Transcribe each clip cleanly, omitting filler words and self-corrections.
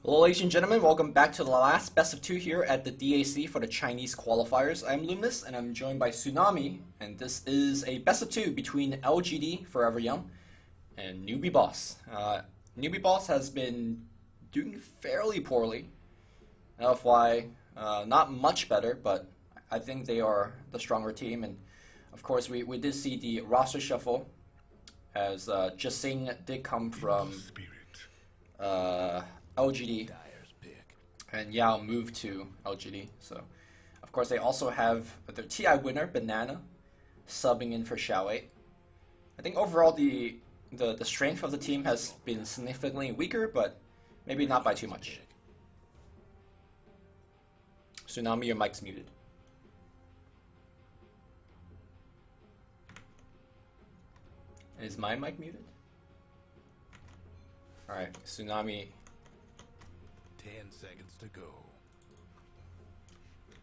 Hello ladies and gentlemen, welcome back to the last best of two here at the DAC for the Chinese qualifiers. I'm Loomis and I'm joined by Tsunami, and this is a best of two between LGD, Forever Young, and Newbie Boss. Newbie Boss has been doing fairly poorly. LFY, not much better, but I think they are the stronger team, and of course we did see the roster shuffle as Jasing did come from LGD, and Yao moved to LGD. So, of course, they also have their TI winner, Banana, subbing in for Xiao. I think overall the strength of the team has been significantly weaker, but maybe not by too much. Tsunami, your mic's muted. Is my mic muted? Alright, Tsunami. 10 seconds to go.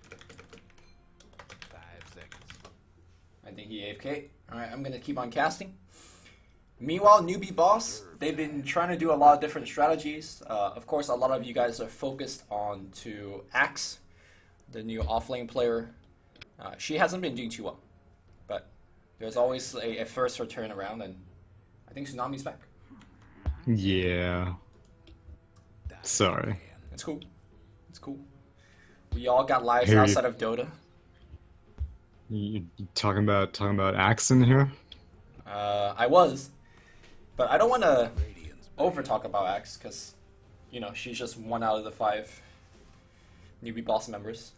5 seconds. I think he AFK. Alright, I'm gonna keep on casting. Meanwhile, Newbie Boss, they've been trying to do a lot of different strategies. Of course, a lot of you guys are focused on to Axe, the new offlane player. She hasn't been doing too well, but there's always a first return around, and I think Tsunami's back. Yeah. Sorry. It's cool. It's cool. We all got lives outside of Dota. You talking about Axe in here? I was, but I don't want to over talk about Axe because, you know, she's just one out of the 5 Newbie Boss members.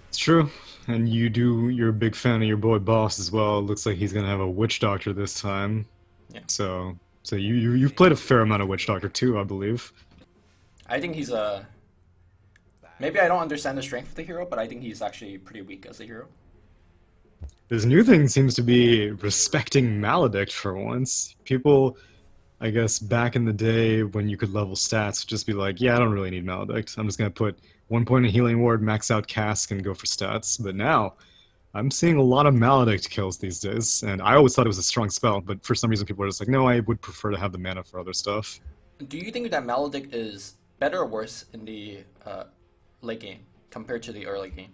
It's true, and you're a big fan of your boy Boss as well. It looks like he's gonna have a Witch Doctor this time. Yeah. So you've played a fair amount of Witch Doctor too, I believe. I think he's a. Maybe I don't understand the strength of the hero, but I think he's actually pretty weak as a hero. This new thing seems to be respecting Maledict for once. People, I guess, back in the day when you could level stats, just be like, yeah, I don't really need Maledict. I'm just gonna put 1 point in healing ward, max out cask, and go for stats. But now, I'm seeing a lot of Maledict kills these days, and I always thought it was a strong spell, but for some reason people are just like, no, I would prefer to have the mana for other stuff. Do you think that Maledict is better or worse in the late game compared to the early game?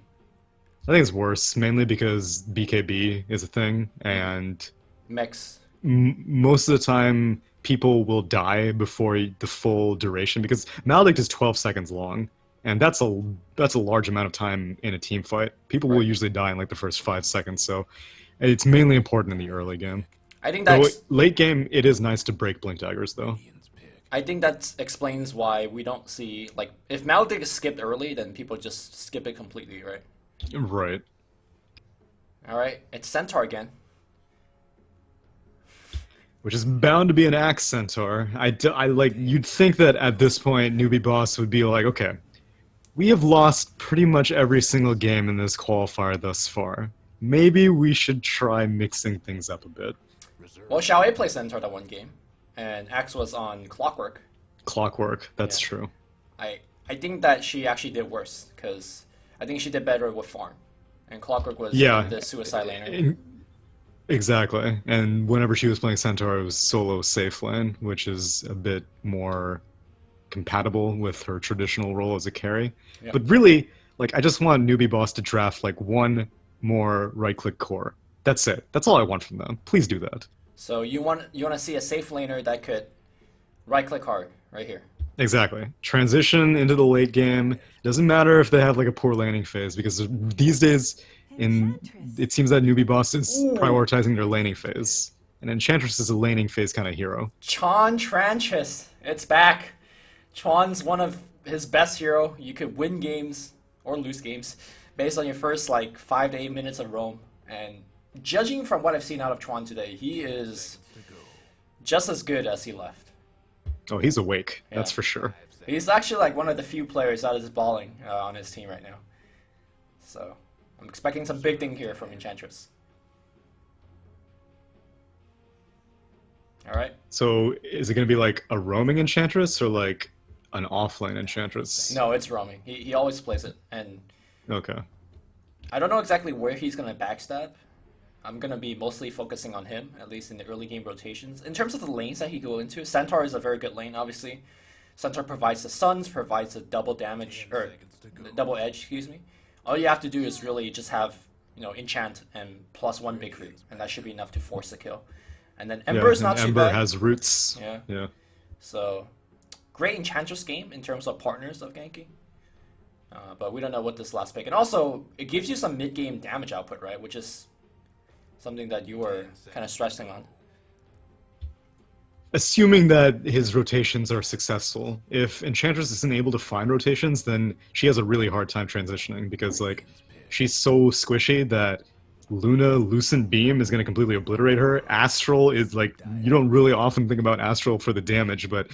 I think it's worse, mainly because BKB is a thing, and Mix. Most of the time people will die before the full duration, because Maledict is 12 seconds long, and that's a large amount of time in a team fight. People will usually die in like the first 5 seconds, so it's mainly important in the early game. I think that's late game. It is nice to break blink daggers though. I think that explains why we don't see, like, if Maledict is skipped early, then people just skip it completely, right? Right. Alright, it's Centaur again. Which is bound to be an Axe Centaur. You'd think that at this point, Newbie Boss would be like, okay, we have lost pretty much every single game in this qualifier thus far. Maybe we should try mixing things up a bit. Well, Xiao played Centaur that one game, and Axe was on Clockwork. Clockwork, that's true. I think that she actually did worse, because I think she did better with Farm, and Clockwork was the suicide laner. Exactly, and whenever she was playing Centaur, it was solo safe lane, which is a bit more compatible with her traditional role as a carry. Yep. But really, like, I just want Newbie Boss to draft like one more right-click core. That's it. That's all I want from them. Please do that. So you want to see a safe laner that could right-click hard right here. Exactly. Transition into the late game. Doesn't matter if they have like a poor laning phase, because these days it seems that Newbie Boss is prioritizing their laning phase. And Enchantress is a laning phase kind of hero. Enchantress, it's back. Chuan's one of his best hero. You could win games or lose games based on your first like 5 to 8 minutes of roam. And judging from what I've seen out of Chuan today, he is just as good as he left. Oh, he's awake. Yeah. That's for sure. He's actually like one of the few players that is balling on his team right now. So I'm expecting some big thing here from Enchantress. Alright. So is it going to be like a roaming Enchantress or like an offlane Enchantress? No, it's roaming. He always plays it. And okay. I don't know exactly where he's going to backstab. I'm going to be mostly focusing on him, at least in the early game rotations. In terms of the lanes that he go into, Centaur is a very good lane, obviously. Centaur provides the stuns, provides the double damage, 10 or seconds to go. the double edge, excuse me. All you have to do is really just have, you know, enchant and +1 big creep, and that should be enough to force the kill. And then Ember is and not too Ember bad. has roots. Yeah. Yeah. So, great Enchantress game in terms of partners of ganking. But we don't know what this last pick. And also, it gives you some mid-game damage output, right? Which is something that you were kind of stressing on. Assuming that his rotations are successful. If Enchantress isn't able to find rotations, then she has a really hard time transitioning because, like, she's so squishy that Luna Lucent Beam is going to completely obliterate her. Astral is, like, you don't really often think about Astral for the damage, but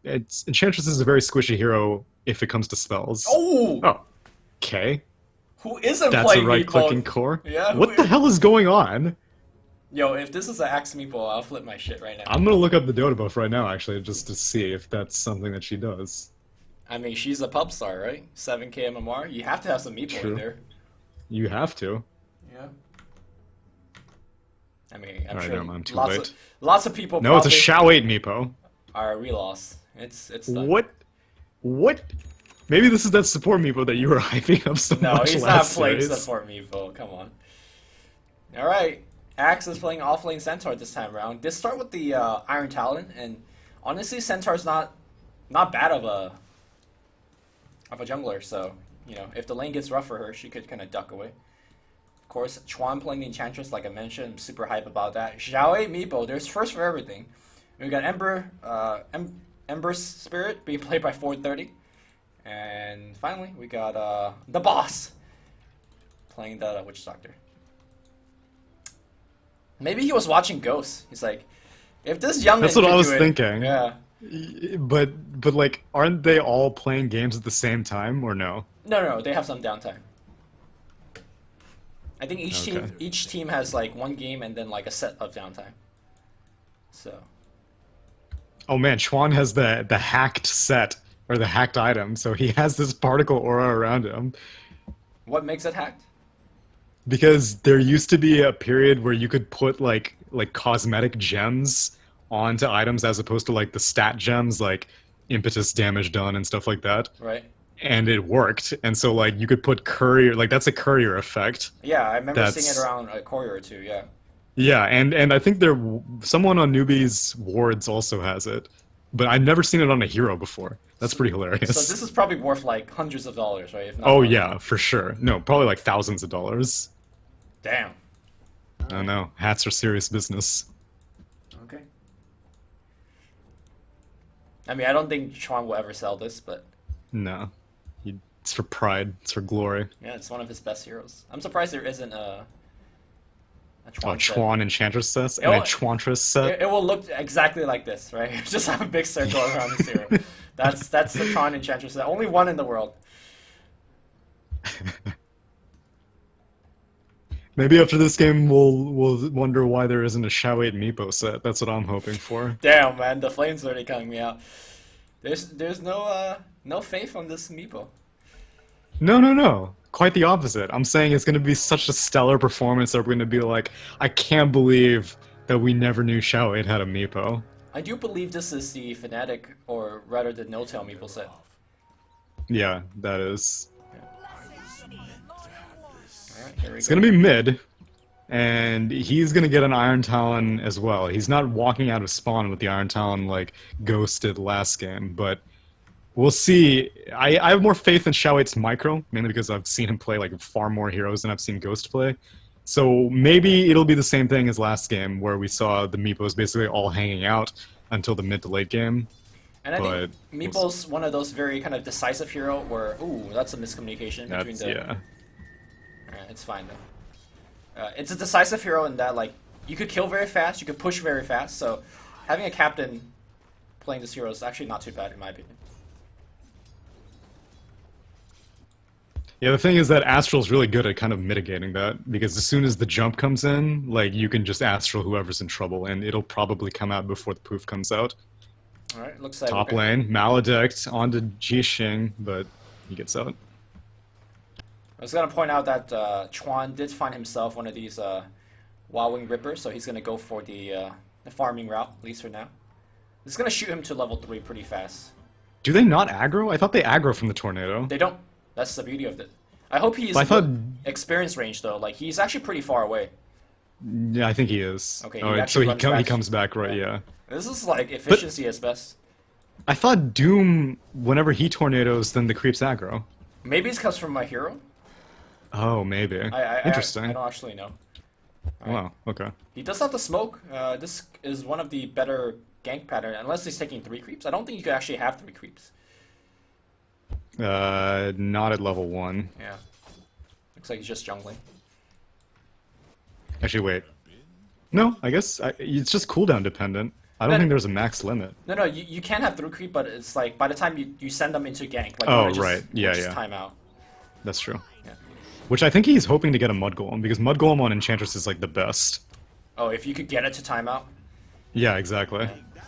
Enchantress is a very squishy hero if it comes to spells. Oh! Oh. Okay. Who isn't That's a playing right-clicking Meepo? core? Yeah, What the hell is going on? Yo, if this is an Axe Meepo, I'll flip my shit right now. I'm gonna look up the Dota buff right now, actually, just to see if that's something that she does. I mean, she's a pub star, right? 7k MMR. You have to have some Meepo True. in there. You have to. Yeah. I mean, I'm Alright, sure never mind, I'm too lots late. of lots of people. No, it's a probably Shao 8 Meepo. are reloss. It's done. What? What? Maybe this is that support Meepo that you were hyping up so No, much he's not last playing series. support Meepo. Come on. All right, Axe is playing offlane Centaur this time around. They start with the Iron Talon, and honestly, Centaur's not bad of a jungler. So you know, if the lane gets rough for her, she could kind of duck away. Of course, Chuan playing the Enchantress, like I mentioned, I'm super hype about that. Xiaowei Meepo, there's first for everything. We got Ember, Ember Spirit being played by 430. And finally, we got the boss playing the Witch Doctor. Maybe he was watching Ghosts. He's like, if this young That's man what could I was do it- thinking. Yeah. But like, aren't they all playing games at the same time, or no? No, they have some downtime. I think Okay. each team has like one game and then like a set of downtime. So. Oh man, Chuan has the hacked set, or the hacked item, so he has this particle aura around him. What makes it hacked? Because there used to be a period where you could put like cosmetic gems onto items as opposed to like the stat gems, like impetus damage done and stuff like that. Right. And it worked. And so like you could put courier, like that's a courier effect. Yeah, I remember seeing That's- it around a courier or two. Yeah. Yeah, and I think someone on Newbie's wards also has it, but I've never seen it on a hero before. That's pretty hilarious. So this is probably worth like hundreds of dollars, right? If not Oh more. yeah, for sure. No, probably like thousands of dollars. Damn. I don't know. Hats are serious business. Okay. I mean, I don't think Chuan will ever sell this, but No, it's for pride. It's for glory. yeah, it's one of his best heroes. I'm surprised there isn't a Oh, Chuan set. Chuan Enchantress set and a Oh, Chuantress set. It will look exactly like this, right? Just have a big circle around this hero. That's the Chuan Enchantress set. Only one in the world. Maybe after this game, we'll wonder why there isn't a Shao 8 Meepo set. That's what I'm hoping for. Damn, man, the flame's already coming me out. There's no faith on this Meepo. No. Quite the opposite. I'm saying it's going to be such a stellar performance that we're going to be like, I can't believe that we never knew Shao 8 had a Meepo. I do believe this is the Fnatic, or rather the No-Tail Meepo set. Yeah, that is. Alright, here we It's go. going to be mid, and he's going to get an Iron Talon as well. He's not walking out of spawn with the Iron Talon like Ghost did last game, but we'll see. I have more faith in Shao 8's micro, mainly because I've seen him play like far more heroes than I've seen Ghost play. So maybe it'll be the same thing as last game, where we saw the Meepos basically all hanging out until the mid to late game. And I think but Meeple's one of those very kind of decisive hero where, ooh, that's a miscommunication between That's, the... yeah. Alright, it's fine though. It's a decisive hero in that, like, you could kill very fast, you could push very fast, so having a captain playing this hero is actually not too bad in my opinion. Yeah, the thing is that Astral's really good at kind of mitigating that, because as soon as the jump comes in, like, you can just Astral whoever's in trouble, and it'll probably come out before the poof comes out. Alright, looks like... Top we're gonna- lane, Maledict onto Jixing, but he gets out. I was gonna point out that Chuan did find himself one of these Wild Wing Rippers, so he's gonna go for the farming route, at least for now. This is gonna shoot him to level 3 pretty fast. Do they not aggro? I thought they aggro from the tornado. They don't. That's the beauty of it. I hope he's But I thought... experience range though. Like he's actually pretty far away. Yeah, I think he is. Okay, Oh, so he comes back, right? Yeah. This is like efficiency at best. I thought Doom, whenever he tornadoes, then the creeps aggro. Maybe it comes from my hero. Oh, maybe. Interesting. I don't actually know. Wow. Okay. He does have the smoke. This is one of the better gank pattern, unless he's taking 3 creeps. I don't think you could actually have 3 creeps. Not at level 1. Yeah. Looks like he's just jungling. Actually, wait. No, I guess it's just cooldown dependent. I don't think there's a max limit. No, you can have 3 creep, but it's like by the time you send them into gank, like oh right, yeah, time out. That's true. Yeah. Which I think he's hoping to get a Mud Golem, because Mud Golem on Enchantress is like the best. Oh, if you could get it to timeout. Yeah, exactly. Yeah.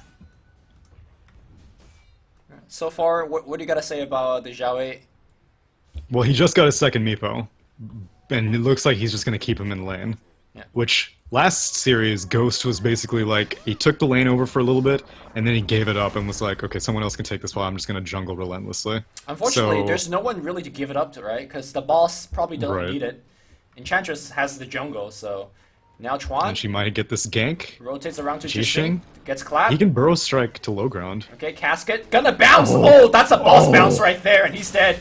So far, what do you gotta say about the Zhao? Well, he just got a second Meepo, and it looks like he's just gonna keep him in lane. Yeah. Which, last series, Ghost was basically like, he took the lane over for a little bit, and then he gave it up and was like, okay, someone else can take this while I'm just gonna jungle relentlessly. Unfortunately, there's no one really to give it up to, right? Because the boss probably doesn't need it. Enchantress has the jungle, so now Chuan. And she might get this gank. Rotates around to Jixing. Gets clapped. He can burrow strike to low ground. Okay, casket. Gonna bounce! Oh, that's a boss bounce right there, and he's dead.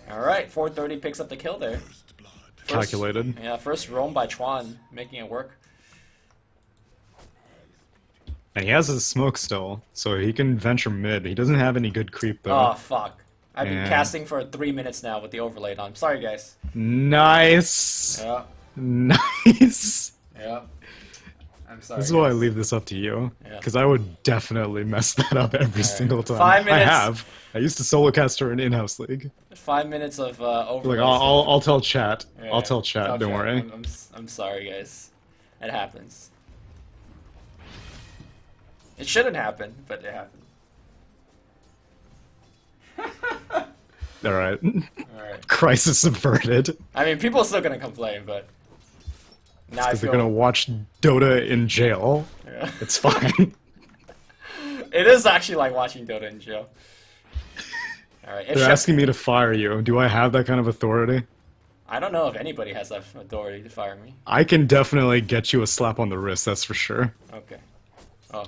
Alright, 430 picks up the kill there. Calculated. Yeah, first roam by Chuan, making it work. And he has his smoke still, so he can venture mid. He doesn't have any good creep though. Oh, fuck. I've been casting for 3 minutes now with the overlay on. Sorry, guys. Nice! Yeah. Nice! Yeah. I'm sorry. This is why I leave this up to you. Because I would definitely mess that up every single time. 5 minutes. I have. I used to solo cast her in in-house league. 5 minutes of overlay. Like, I'll tell chat. Yeah, I'll tell chat, don't worry. I'm sorry, guys. It happens. It shouldn't happen, but it happened. Alright. Alright. Crisis averted. I mean, people are still gonna complain, but now Because they're gonna watch Dota in jail. Yeah. It's fine. It is actually like watching Dota in jail. Alright, They're asking me to fire you. Do I have that kind of authority? I don't know if anybody has that authority to fire me. I can definitely get you a slap on the wrist, that's for sure. Okay. Oh.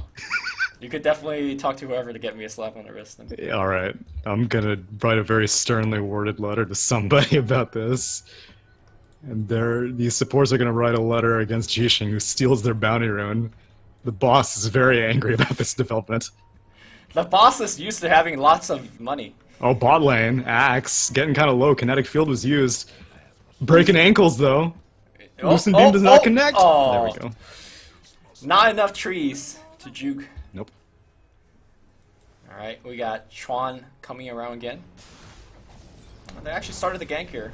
You could definitely talk to whoever to get me a slap on the wrist. Then. Alright, I'm gonna write a very sternly worded letter to somebody about this. And these supports are gonna write a letter against Jixing, who steals their bounty rune. The boss is very angry about this development. The boss is used to having lots of money. Oh, bot lane, Axe, getting kind of low, kinetic field was used. Breaking ankles, though. Loosen beam does not connect. Oh. There we go. Not enough trees to juke. Nope. Alright, we got Chuan coming around again. They actually started the gank here.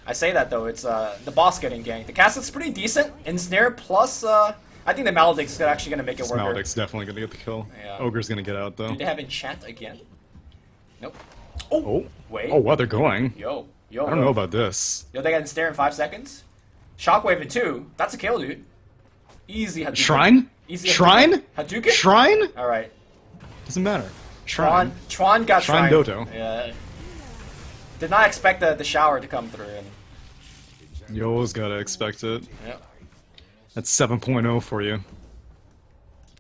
I say that though, it's the boss getting ganked. The castle's pretty decent. Ensnare plus, I think the Maledict's actually gonna make it work. Maledict's definitely gonna get the kill. Yeah. Ogre's gonna get out though. Do they have enchant again? Nope. Oh. Wait. Oh, wow, they're going. Yo. I don't know about this. Yo, they got ensnare in 5 seconds? Shockwave in 2. That's a kill, dude. Easy Hadouken. Shrine? Easy Shrine? Hadouken? Shrine? Alright. Doesn't matter. Shrine. Chuan got Shrine Shrine. Doto. Yeah. Did not expect the shower to come through. And... You always gotta expect it. Yep. That's 7.0 for you.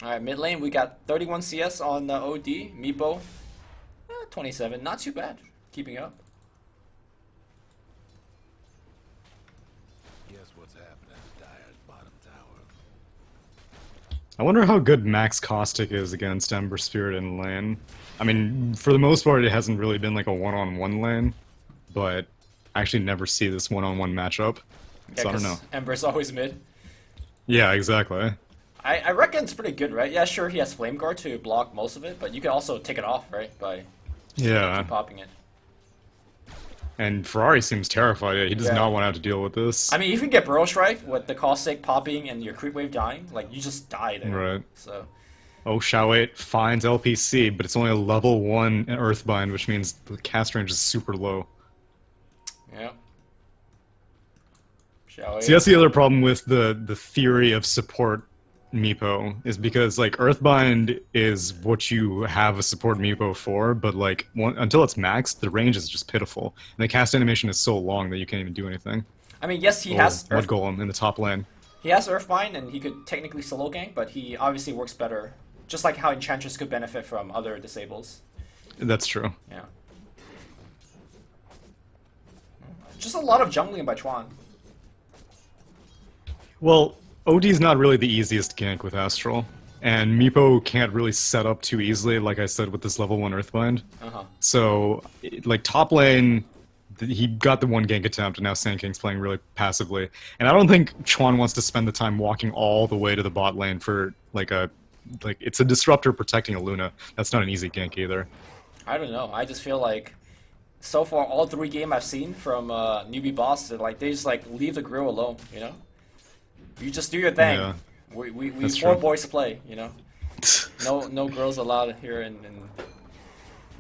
Alright, mid lane, we got 31 CS on the OD. Meepo, 27. Not too bad. Keeping up. Guess what's happening to Dyer's bottom tower? I wonder how good Max Caustic is against Ember Spirit in lane. I mean, for the most part, it hasn't really been like a one-on-one lane, but I actually never see this one-on-one matchup, Yeah, so I don't know. Ember's always mid. Yeah, exactly. I reckon it's pretty good, right? Yeah, sure, he has Flame Guard to block most of it, but you can also take it off, right? By Yeah. popping it. And Ferrari seems terrified. He does not want to have to deal with this. I mean, if you get Burrow Strike with the caustic popping and your creep wave dying, like, you just die there. Right. So. Oh, Shao8 finds LPC, but it's only a level 1 Earthbind, which means the cast range is super low. Yeah. Shao8. See, that's the other problem with the theory of support Meepo is because like Earthbind is what you have a support Meepo for, but like until it's maxed, the range is just pitiful, and the cast animation is so long that you can't even do anything. I mean, yes, he Oh, has Mud Earth, Golem in the top lane. he has Earthbind, and he could technically solo gank, but he obviously works better. Just like how Enchantress could benefit from other disables. That's true. Yeah. Just a lot of jungling by Chuan. Well, OD's not really the easiest gank with Astral, and Meepo can't really set up too easily, like I said, with this level 1 Earthbind. So, like, top lane, he got the one gank attempt, and now Sand King's playing really passively. And I don't think Chuan wants to spend the time walking all the way to the bot lane for, it's a disruptor protecting a Luna. That's not an easy gank either. I don't know. I just feel like so far all 3 games I've seen from Newbie Boss, they just like leave the grill alone, you know? You just do your thing. Yeah, We that's four true. boys play, you know? No girls allowed here in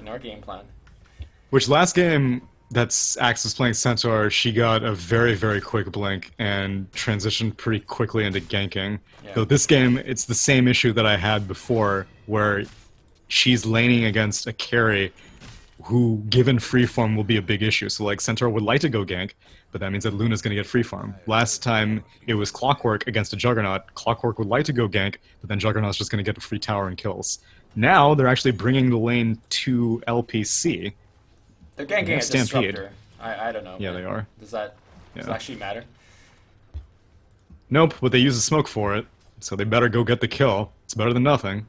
our game plan. Which last game that Axe was playing Centaur, she got a very, very quick blink and transitioned pretty quickly into ganking. Yeah. Though this game, it's the same issue that I had before, where she's laning against a carry who, given freeform, will be a big issue. So, like, Centaur would like to go gank, but that means that Luna's going to get freeform. Last time it was Clockwork against a Juggernaut. Clockwork would like to go gank, but then Juggernaut's just going to get a free tower and kills. Now they're actually bringing the lane to LPC. They're ganking a Stampede. disruptor. I don't know. Yeah, man. they are. Does that actually matter? Nope, but they use the smoke for it, so they better go get the kill. It's better than nothing.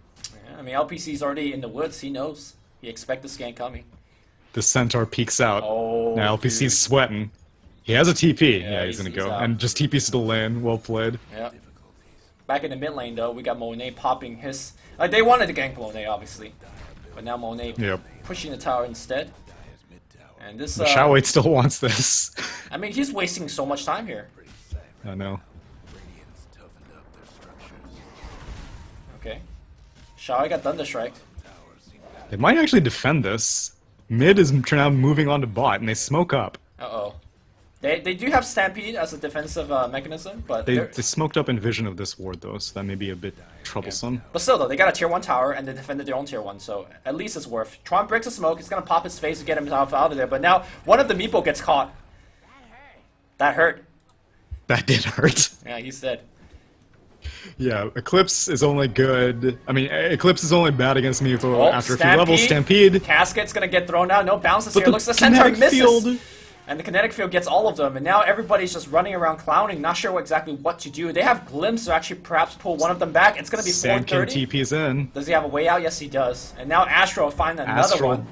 Yeah, I mean, LPC's already in the woods. He knows. He expects the scan coming. The Centaur peeks out. Oh, Now LPC's dude. sweating. He has a TP. Yeah, Yeah, he's gonna he's go. out. And just TP's to the lane. Well played. Yeah. Back in the mid lane, though, we got Monet popping his... Like, they wanted to gank Monet, obviously. But now Monet Yep. pushing the tower instead. And this... But Shao still wants this. I mean, he's wasting so much time here. I know. Okay. Shao got Thunder Strike. They might actually defend this. Mid is now moving on to bot, and they smoke up. Uh-oh. They do have Stampede as a defensive mechanism, but They smoked up in vision of this ward, though, so that may be a bit yeah. troublesome. But still, though, they got a tier 1 tower, and they defended their own tier 1, so at least it's worth. Tron breaks the smoke, he's gonna pop his face to get himself out of there, but now one of the Meepo gets caught. That hurt. That did hurt. Yeah, he's dead. Yeah, Eclipse is only good. I mean, Eclipse is only bad against Meepo Oh, after a few levels. Stampede. Casket's gonna get thrown out. No bounces But here. the Looks the center kinetic misses. field- And the kinetic field gets all of them. And now everybody's just running around clowning, not sure exactly what to do. They have glimpse to actually perhaps pull one of them back. It's gonna be Sand King 430. TP's in. Does he have a way out? Yes, he does. And now Astro will find another Astral. one.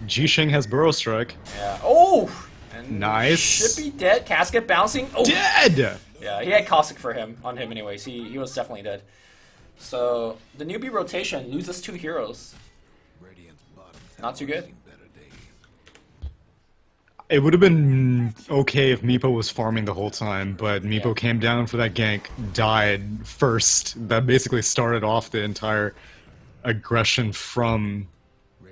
Jishing has Burrow Strike. Yeah. Oh! And Nice. Should be dead. Casket bouncing. Oh! Dead! Yeah, he had Caustic for him, on him anyways. He was definitely dead. So, the newbie rotation loses 2 heroes. Not too good. It would have been okay if Meepo was farming the whole time, but Meepo Yeah. came down for that gank, died first. That basically started off the entire aggression from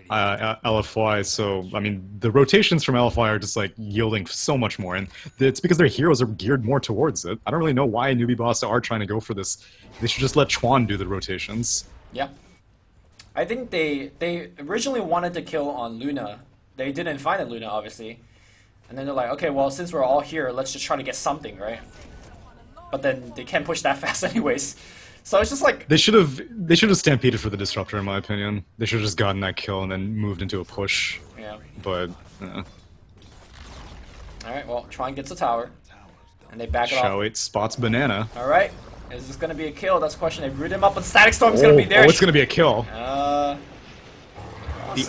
LFY. So, I mean, the rotations from LFY are just like yielding so much more, and it's because their heroes are geared more towards it. I don't really know why Newbie Boss are trying to go for this. They should just let Chuan do the rotations. Yeah. I think they originally wanted to kill on Luna. They didn't find a Luna, obviously. And then they're like, okay, well, since we're all here, let's just try to get something, right? But then they can't push that fast anyways. So it's just like... They should have stampeded for the disruptor, in my opinion. They should have just gotten that kill and then moved into a push. Yeah. But, Alright, well, Tron gets a tower. And they back it Shao off. 8 spots Banana. Alright. Is this gonna be a kill? That's the question. They root him up, but Static Storm's gonna be there. Oh, it's gonna be a kill. The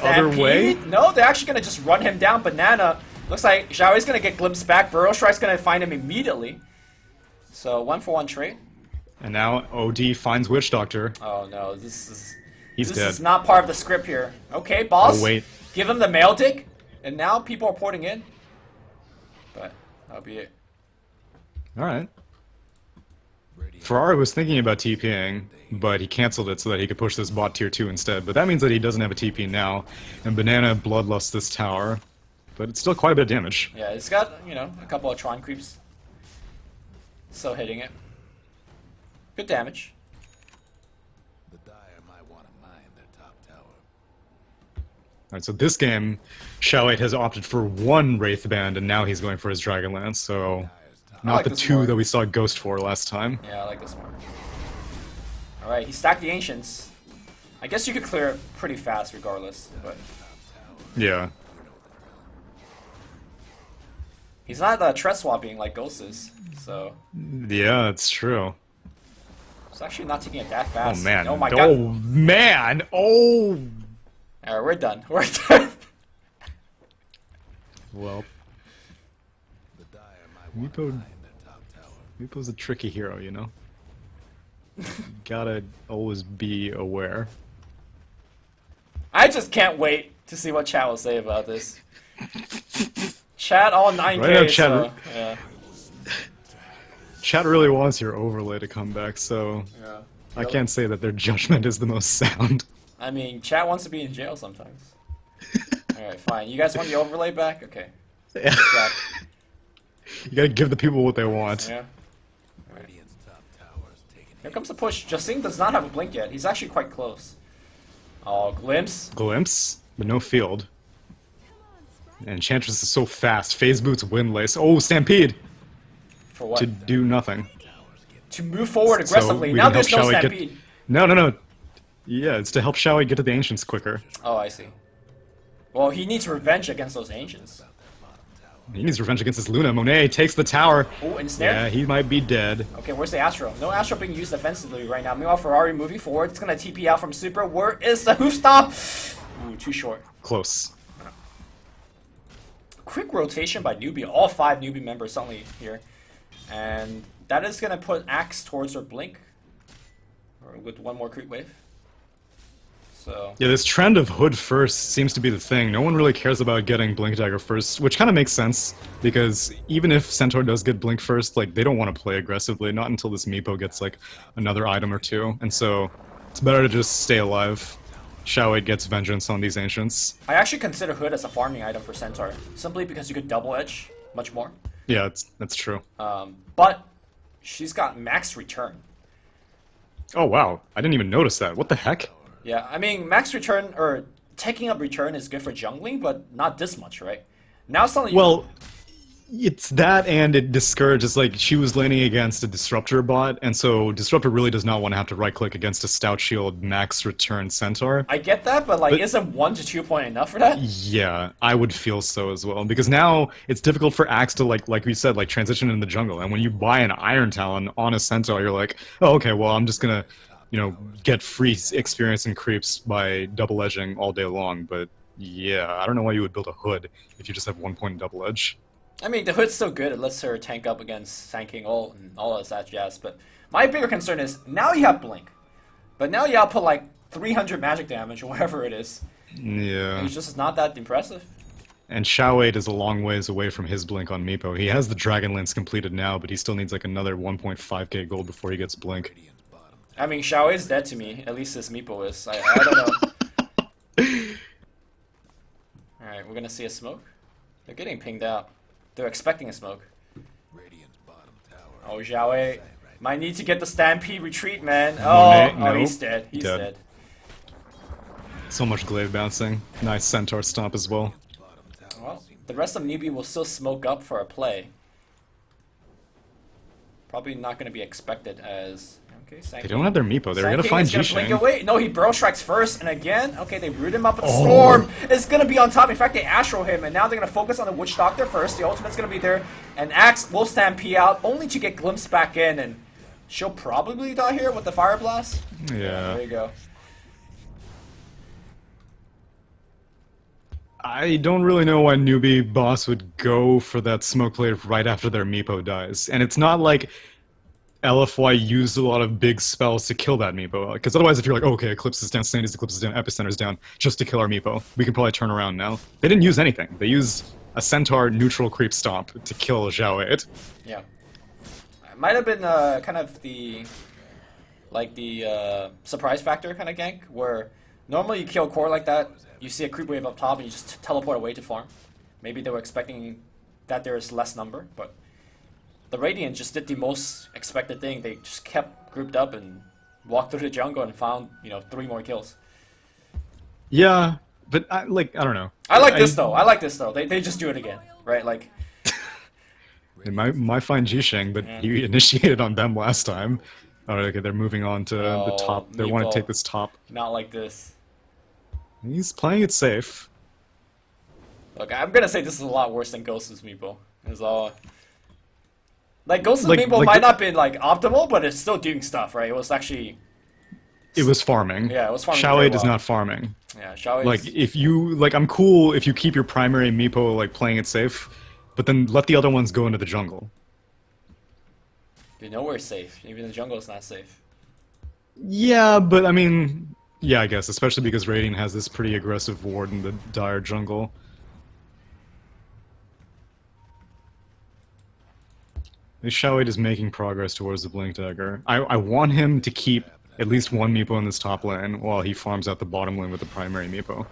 other way? No, they're actually gonna just run him down. Banana. Looks like Xiaoi's gonna get glimpsed back. Burrow Strike's gonna find him immediately. So 1-for-1 trade. And now OD finds Witch Doctor. Oh no, this is He's this dead. is not part of the script here. Okay, boss. Oh, wait. Give him the mail dick, and now people are porting in. But that'll be it. Alright. Ferrari was thinking about TPing, but he canceled it so that he could push this bot tier 2 instead. But that means that he doesn't have a TP now, and Banana bloodlusts this tower. But it's still quite a bit of damage. Yeah, it's got, you know, a couple of Tron creeps. Still hitting it. Good damage. Alright, so this game, Xiao has opted for one Wraith Band, and now he's going for his Dragonlance, so not like the this two more. that we saw Ghost for last time. Yeah, I like this more. Alright, he stacked the Ancients. I guess you could clear it pretty fast regardless, but Yeah. he's not threat swapping like Ghost is, so Yeah, it's true. it's actually not taking it that fast. Oh man. Oh my Oh god. man! Oh! Alright, we're done. We're done. Well, The Dire might want to Meepo, lie in their top tower. Meepo's a tricky hero, you know? Gotta always be aware. I just can't wait to see what chat will say about this. Chat all 9K, Right now, chat- so, yeah. Chat really wants your overlay to come back, so Yeah. I can't say that their judgment is the most sound. I mean, chat wants to be in jail sometimes. Alright, fine. You guys want the overlay back? Okay. Yeah. Back. You gotta give the people what they want. Yeah. Radiant's top tower is taken. Here comes the push. Justin does not have a blink yet. He's actually quite close. Oh, glimpse. Glimpse, but no field. And Enchantress is so fast. Phase Boots, Windlace. Oh, Stampede! For what? To do nothing. To move forward So aggressively. we Now can there's no help Xiao stampede. get... No. Yeah, it's to help Xiao get to the Ancients quicker. Oh, I see. Well, he needs revenge against those ancients. He needs revenge against his Luna. Monet takes the tower. Oh, ensnared? Yeah, he might be dead. Okay, where's the Astro? No Astro being used defensively right now. Meanwhile, Ferrari moving forward. It's gonna TP out from Super. Where is the hoof stop? Ooh, too short. Close. Quick rotation by Newbie. All 5 Newbie members suddenly here. And that is gonna put Axe towards her blink. Or with one more creep wave. So Yeah, this trend of Hood first seems to be the thing. No one really cares about getting Blink Dagger first, which kind of makes sense, because even if Centaur does get Blink first, like, they don't want to play aggressively, not until this Meepo gets, like, another item or two, and so it's better to just stay alive. Xiao gets vengeance on these Ancients. I actually consider Hood as a farming item for Centaur. Simply because you could double edge much more. Yeah, that's true. But she's got max return. Oh, wow. I didn't even notice that. What the heck? Yeah, I mean, max return, or taking up return is good for jungling, but not this much, right? Now suddenly... Well, it's that, and it discourages, like, she was laning against a Disruptor bot, and so Disruptor really does not want to have to right-click against a Stout Shield max return Centaur. I get that, but, like, isn't 1 to 2 point enough for that? Yeah, I would feel so as well, because now it's difficult for Axe to, like we said, like, transition in the jungle, and when you buy an Iron Talon on a Centaur, you're like, oh, okay, well, I'm just gonna, you know, get free experience and creeps by double edging all day long, but yeah, I don't know why you would build a Hood if you just have 1 point double edge. I mean, the Hood's so good, it lets her tank up against Sand King ult and all of that jazz, but my bigger concern is, now you have Blink, but now you output like 300 magic damage or whatever it is. Yeah. It's just not that impressive. And Xiao is a long ways away from his Blink on Meepo. He has the Dragonlance completed now, but he still needs like another 1.5k gold before he gets Blink. I mean, Xiao is dead to me, at least this Meepo is. I don't know. Alright, we're gonna see a smoke. They're getting pinged out. They're expecting a smoke. Radiant's bottom tower. Oh, Xiao might need to get the Stampede retreat, man. Oh, Monet, he's nope. dead. He's dead. So much glaive bouncing. Nice Centaur stomp as well. Well, the rest of Newbie will still smoke up for a play. Probably not going to be expected as... Okay, They don't have their Meepo. They're gonna find G-Shang. Away. No, he Burrow Strikes first, and again, okay, they root him up with Storm. It's going to be on top. In fact, they Astro him, and now they're going to focus on the Witch Doctor first. The ultimate's going to be there, and Axe will Stampede out, only to get glimpsed back in, and she'll probably die here with the Fire Blast. Yeah. There you go. I don't really know why Newbie Boss would go for that smoke plate right after their Meepo dies. And it's not like LFY used a lot of big spells to kill that Meepo. Because otherwise, if you're like, oh, okay, Eclipse is down, Sandy's Eclipse is down, Epicenter's down, just to kill our Meepo, we can probably turn around now. They didn't use anything. They used a Centaur neutral creep stomp to kill Xiao. Yeah. It might have been kind of the... like the surprise factor kind of gank, where normally you kill core like that, you see a creep wave up top and you just teleport away to farm. Maybe they were expecting that there's less number, but the Radiant just did the most expected thing. They just kept grouped up and walked through the jungle and found, 3 more kills. Yeah, But I don't know. I like this though. I like this though. They just do it again, right? Like, They might find Jisheng, but Yeah. he initiated on them last time. Oh, okay, they're moving on to the Oh, top. They want Meepo. to take this top. not like this. He's playing it safe. Look, I'm gonna say this is a lot worse than Ghost's Meepo. It's all like Ghost's Like- Meepo like might the- not be like optimal, but it's still doing stuff, right? It was actually It was farming. Yeah, it was farming Shao very is well. not farming. Shao Like if you I'm cool if you keep your primary Meepo like playing it safe, but then let the other ones go into the jungle. Dude, nowhere's safe. Even the jungle is not safe. Yeah, but I mean, yeah, I guess especially because Radiant has this pretty aggressive ward in the dire jungle. This Shao is making progress towards the Blink Dagger. I want him to keep at least one Meepo in this top lane while he farms out the bottom lane with the primary Meepo.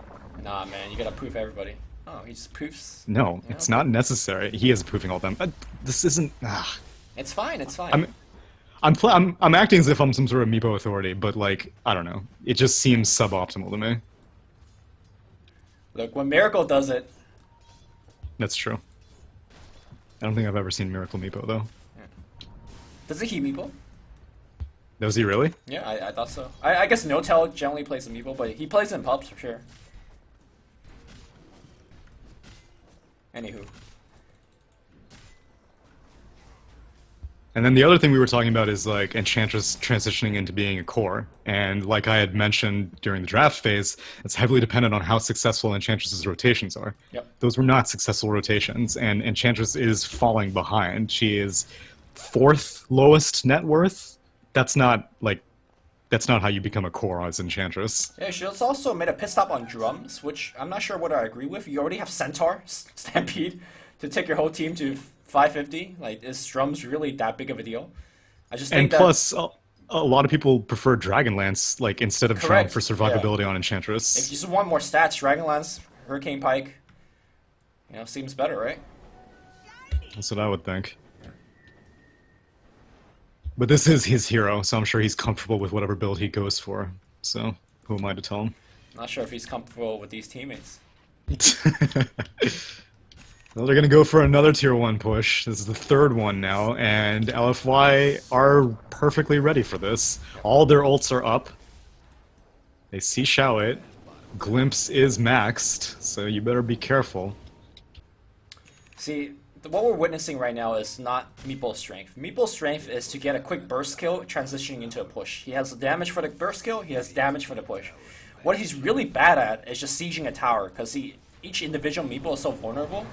Nah, man, you gotta proof everybody. Oh, he just proofs. No, it's not necessary. He is proofing all them. This isn't. It's fine. It's fine. I'm acting as if I'm some sort of Meepo authority, but like I don't know. It just seems suboptimal to me. Look, when Miracle does it, That's true. I don't think I've ever seen Miracle Meepo though. does he Meepo? Was he really? Yeah, I thought so. I guess No-Tail generally plays a Meepo, but he plays in pubs for sure. Anywho. And then the other thing we were talking about is like Enchantress transitioning into being a core. And like I had mentioned during the draft phase, it's heavily dependent on how successful Enchantress's rotations are. Yep. Those were not successful rotations, and Enchantress is falling behind. She is 4th lowest net worth. That's not how you become a core as Enchantress. Yeah, she also made a pit stop on drums, which I'm not sure what I agree with. You already have Centaur, Stampede, to take your whole team to 550. Like, is drums really that big of a deal? I just think And plus, a lot of people prefer Dragonlance like instead of Drum Correct, for survivability on Enchantress. if you just want more stats, Dragonlance, Hurricane Pike, seems better, right? That's what I would think. But this is his hero, so I'm sure he's comfortable with whatever build he goes for. So, who am I to tell him? Not sure if he's comfortable with these teammates. Well, they're gonna go for another tier 1 push. This is the 3rd one now, and LFY are perfectly ready for this. All their ults are up. They see Shao It. Glimpse is maxed, so you better be careful. See, what we're witnessing right now is not Meeple's strength. Meeple's strength is to get a quick burst kill, transitioning into a push. He has damage for the burst kill, he has damage for the push. What he's really bad at is just sieging a tower, because each individual Meeple is so vulnerable.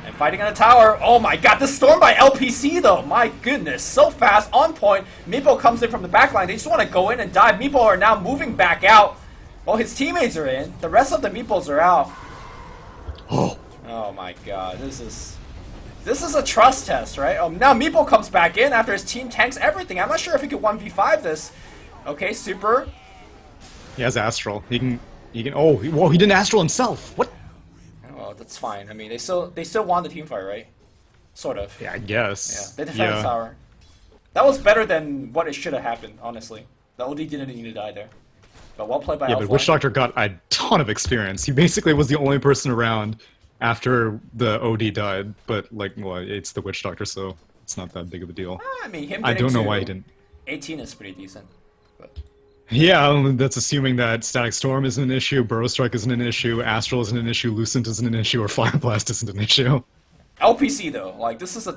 And fighting on a tower, oh my god, the storm by LPC though, my goodness, so fast, on point. Meepo comes in from the backline, they just want to go in and dive. Meepo are now moving back out. Well, his teammates are in, the rest of the Meeples are out. Oh my god, this is a trust test, right? Now Meepo comes back in after his team tanks everything. I'm not sure if he could 1v5 this. Okay, super. He has Astral. He can. Oh, whoa! He didn't Astral himself. What? Well, that's fine. I mean, they still won the team fight, right? Sort of. Yeah, I guess. Yeah, they defended the tower. That was better than what it should have happened, honestly. The OD didn't need to die there. But well played by Yeah, LFY. but Witch Doctor got a ton of experience. He basically was the only person around after the OD died. But well, it's the Witch Doctor, so it's not that big of a deal. I mean, him I getting don't know to why he didn't. 18 is pretty decent. But Yeah, that's assuming that Static Storm isn't an issue, Burrow Strike isn't an issue, Astral isn't an issue, Lucent isn't an issue, or Fire Blast isn't an issue. LPC though, like this is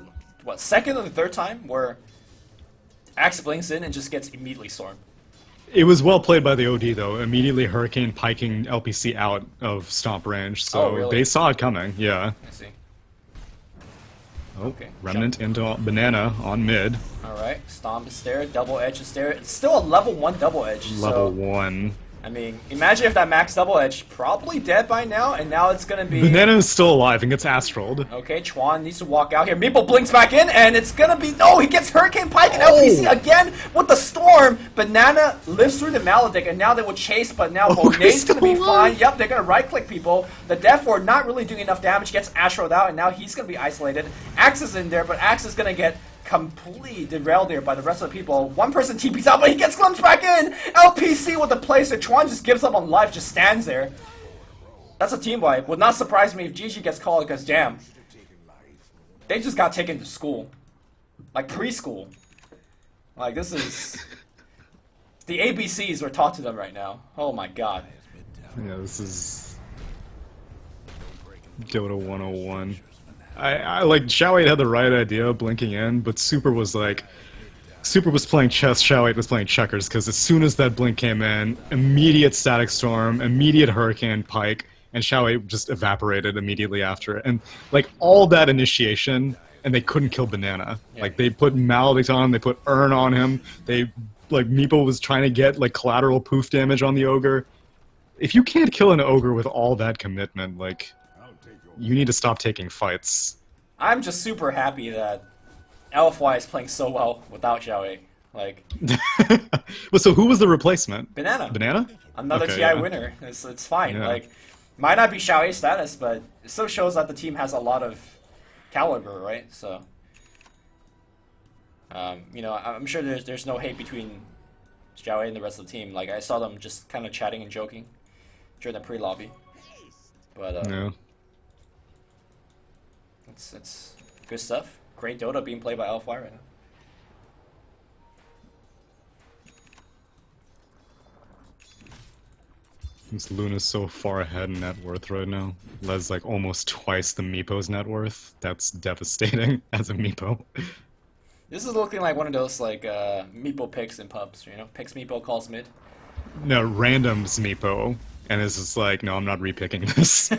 second or the third time where Axe blinks in and just gets immediately stormed. It was well played by the OD though, immediately Hurricane piking LPC out of stomp range, so Oh, really? they saw it coming, yeah. I see. Oh, Okay, Remnant into Banana on mid, Alright, Stomp is there, Double Edge is there. It's still a level 1 Double Edge. level So, 1. I mean, imagine if that max Double Edge probably dead by now, and now it's gonna be... Banana is still alive and gets Astraled. Okay, Chuan needs to walk out here. Meeple blinks back in, and it's gonna be... No, he gets Hurricane Pike and LPC again with the Storm. Banana lives through the Maledict, and now they will chase, but now Bonet's gonna be fine. Yep, they're gonna right-click people. The Death Ward not really doing enough damage, gets Astraled out, and now he's gonna be isolated. Axe is in there, but Axe is gonna get completely derailed there by the rest of the people. One person TP's out, but he gets glimpsed back in! LPC with the place, and Chuan just gives up on life, just stands there. That's a team wipe. Would not surprise me if GG gets called because damn, they just got taken to school, like preschool. Like this is the ABCs were taught to them right now. Oh my god. Yeah, this is Dota 101. I like Xiao 8 had the right idea blinking in, but Super was playing chess, Xiao 8 was playing checkers, because as soon as that blink came in, immediate static storm, immediate hurricane pike, and Xiao 8 just evaporated immediately after it. And like all that initiation, and they couldn't kill Banana. Yeah. Like they put Maledict on him, they put Urn on him, they like Meepo was trying to get like collateral poof damage on the ogre. If you can't kill an ogre with all that commitment, like you need to stop taking fights. I'm just super happy that LFY is playing so well without Xiao 8. Like Well, so who was the replacement? Banana. Banana? Another Okay, TI yeah. winner. It's fine. Yeah. Like, might not be Xiao 8 status, but it still shows that the team has a lot of caliber, right? So, you know, I'm sure there's no hate between Xiao 8 and the rest of the team. Like, I saw them just kind of chatting and joking during the pre-lobby. But Yeah. it's good stuff. Great Dota being played by LFY right now. This Luna's so far ahead in net worth right now. Les like almost twice the Meepo's net worth. That's devastating as a Meepo. This is looking like one of those like Meepo picks in pubs, you know? Picks Meepo, calls mid. No, randoms Meepo. And it's just like, no, I'm not repicking this.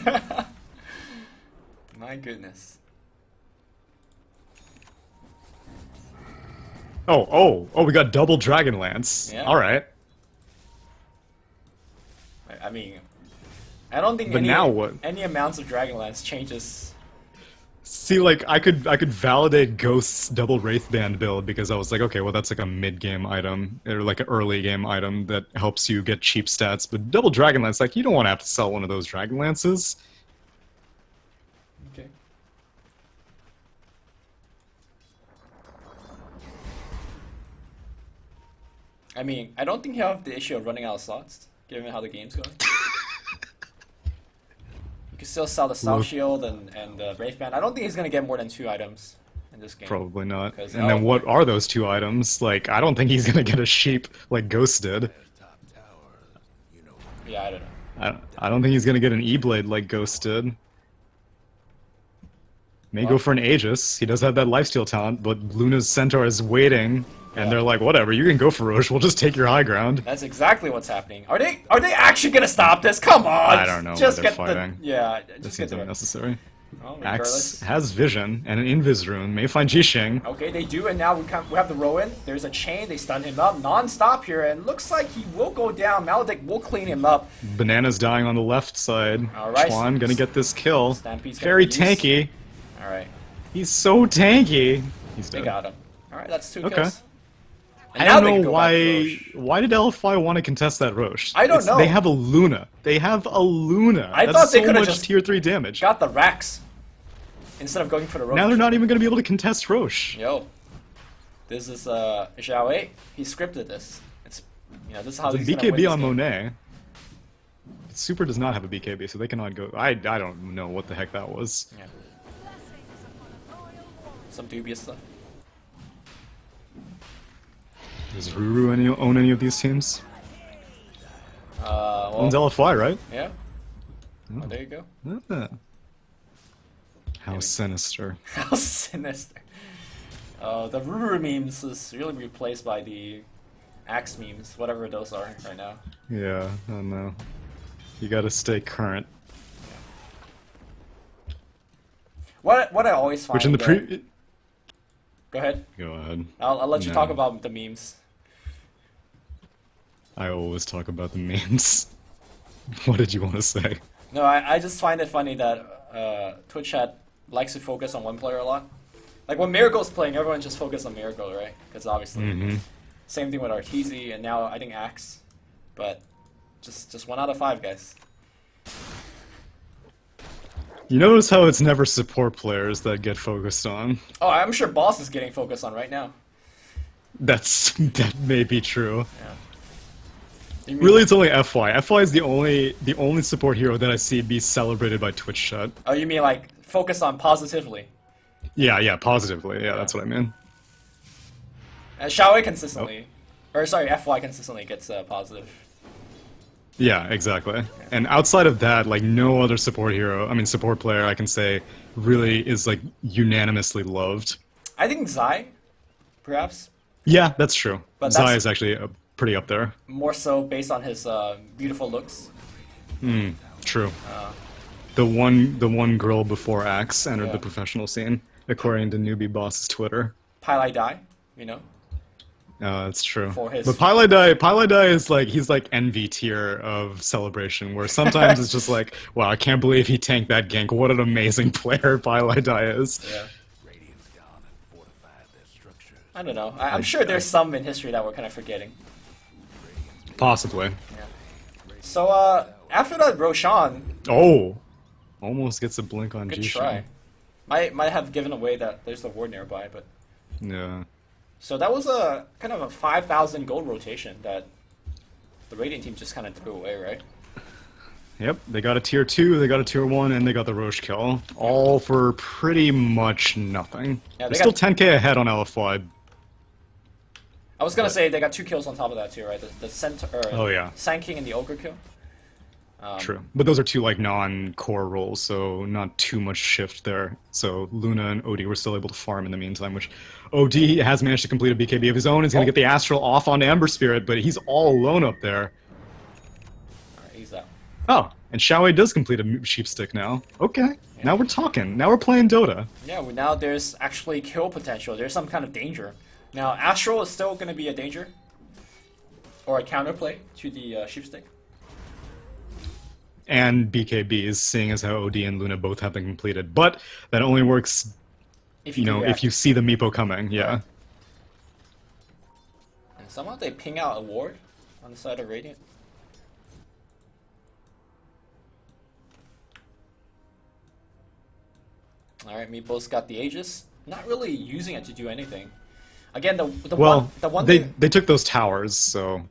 My goodness. Oh, we got double Dragonlance. Yeah. Alright. I mean, I don't think But now what? any amounts of Dragonlance changes. See, like, I could validate Ghost's double Wraithband build because I was like, okay, well, that's like a mid-game item, or like an early-game item that helps you get cheap stats, but double Dragonlance, like, you don't want to have to sell one of those Dragonlances. Okay. I mean, I don't think you have the issue of running out of slots, given how the game's going. You can still sell the South Shield and the Wraithband. I don't think he's going to get more than 2 items in this game. Probably not. 'Cause And then what are those 2 items? Like, I don't think he's gonna get a sheep like Ghost did. Top tower, you know. Yeah, I don't know. I don't think he's gonna get an E-Blade like Ghost did. May go for an Aegis. He does have that lifesteal talent, but Luna's Centaur is waiting, and Yeah. they're like, whatever, you can go for Roche, we'll just take your high ground. That's exactly what's happening. Are they actually going to stop this? Come on! I don't know Just why they're get fighting. the yeah, That just seems get the unnecessary. well, Axe regardless. has vision and an Invis rune. May find Jishing. Okay, they do, and now we have the Rowan. There's a chain. They stun him up non-stop here, and looks like he will go down. Maledict will clean him up. Banana's dying on the left side. Alright, Chuan gonna get this kill. Stampede's gonna Very be used. tanky. All right, He's so tanky. He's they dead. got him. All right, that's 2 Okay. kills. And I now don't they can know go back to Roche. why did LFY want to contest that Roche? I don't know. They have a Luna. They have a Luna. I That's thought they so could've much just tier 3 damage. Got the racks instead of going for the Roche. Now they're not even going to be able to contest Roche. Yo, this is Xiao 8. He scripted this. It's this is how The he's gonna win BKB this on game. Monet. Super does not have a BKB, so they cannot go. I don't know what the heck that was. Yeah. Some dubious stuff. Does Ruru own any of these teams? Well, Owns LFY, right? yeah. Oh, there you go. Ah. How sinister. How sinister. The Ruru memes is really replaced by the Axe memes, whatever those are right now. Yeah, I don't know. You gotta stay current. What I always find. Which in the pre. Go ahead. Go ahead. I'll let you No. talk about the memes. I always talk about the memes. What did you want to say? No, I just find it funny that Twitch chat likes to focus on one player a lot. Like when Miracle's playing, everyone just focus on Miracle, right? Because obviously, same thing with Arteezy, and now I think Axe. But just 1 out of 5, guys. You notice how it's never support players that get focused on? Oh, I'm sure Boss is getting focused on right now. That may be true. Yeah. You mean- Really, it's only FY. FY is the only support hero that I see be celebrated by Twitch chat. Oh, you mean like focus on positively? Yeah, positively. Yeah, that's what I mean. And Xiaowei consistently, or sorry, FY consistently gets positive. Yeah, exactly. And outside of that, like no other support hero, I mean support player I can say really is like unanimously loved. I think Zai, perhaps, Yeah, that's true. But Zai that's- is actually pretty up there. more so based on his beautiful looks. True. The one girl before Axe entered Yeah. the professional scene, according to Newbie Boss's Twitter. Pilai Dai, you know. That's true. For his- But Pilai is like he's like envy tier of celebration, where sometimes it's just like, wow, I can't believe he tanked that gank. What an amazing player Pilai is. Yeah. Radiant's gone and fortified their structures. I don't know. I'm sure there's some in history that we're kind of forgetting. Possibly. So after that, Roshan, Oh, almost gets a blink on good G. try. Might have given away that there's a ward nearby, but Yeah. so that was a kind of a 5,000 gold rotation that the Radiant team just kind of threw away, right? Yep, they got a tier 2, they got a tier 1, and they got the Roche kill. All for pretty much nothing. Yeah, they They're still got- 10k ahead on LFY. I was gonna say they got 2 kills on top of that too, right? The center, Oh, yeah. Sand King and the Ogre kill. True. But those are two like non-core roles, so not too much shift there. So Luna and OD were still able to farm in the meantime, which OD has managed to complete a BKB of his own. He's going to get the Astral off on Ember Spirit, but he's all alone up there. Alright, he's out. Oh, and Xiaowei does complete a sheep stick now. Okay, now we're talking. Now we're playing Dota. Yeah, well, now there's actually kill potential. There's some kind of danger. Now, Astral is still gonna be a danger. Or a counterplay to the sheepstick. And BKBs, seeing as how OD and Luna both have been completed. But that only works, If you can know, react. if you see the Meepo coming, yeah. Right. And somehow they ping out a ward on the side of Radiant. Alright, Meepo's got the Aegis. Not really using it to do anything. Again, the Well, one they thing, they took those towers, so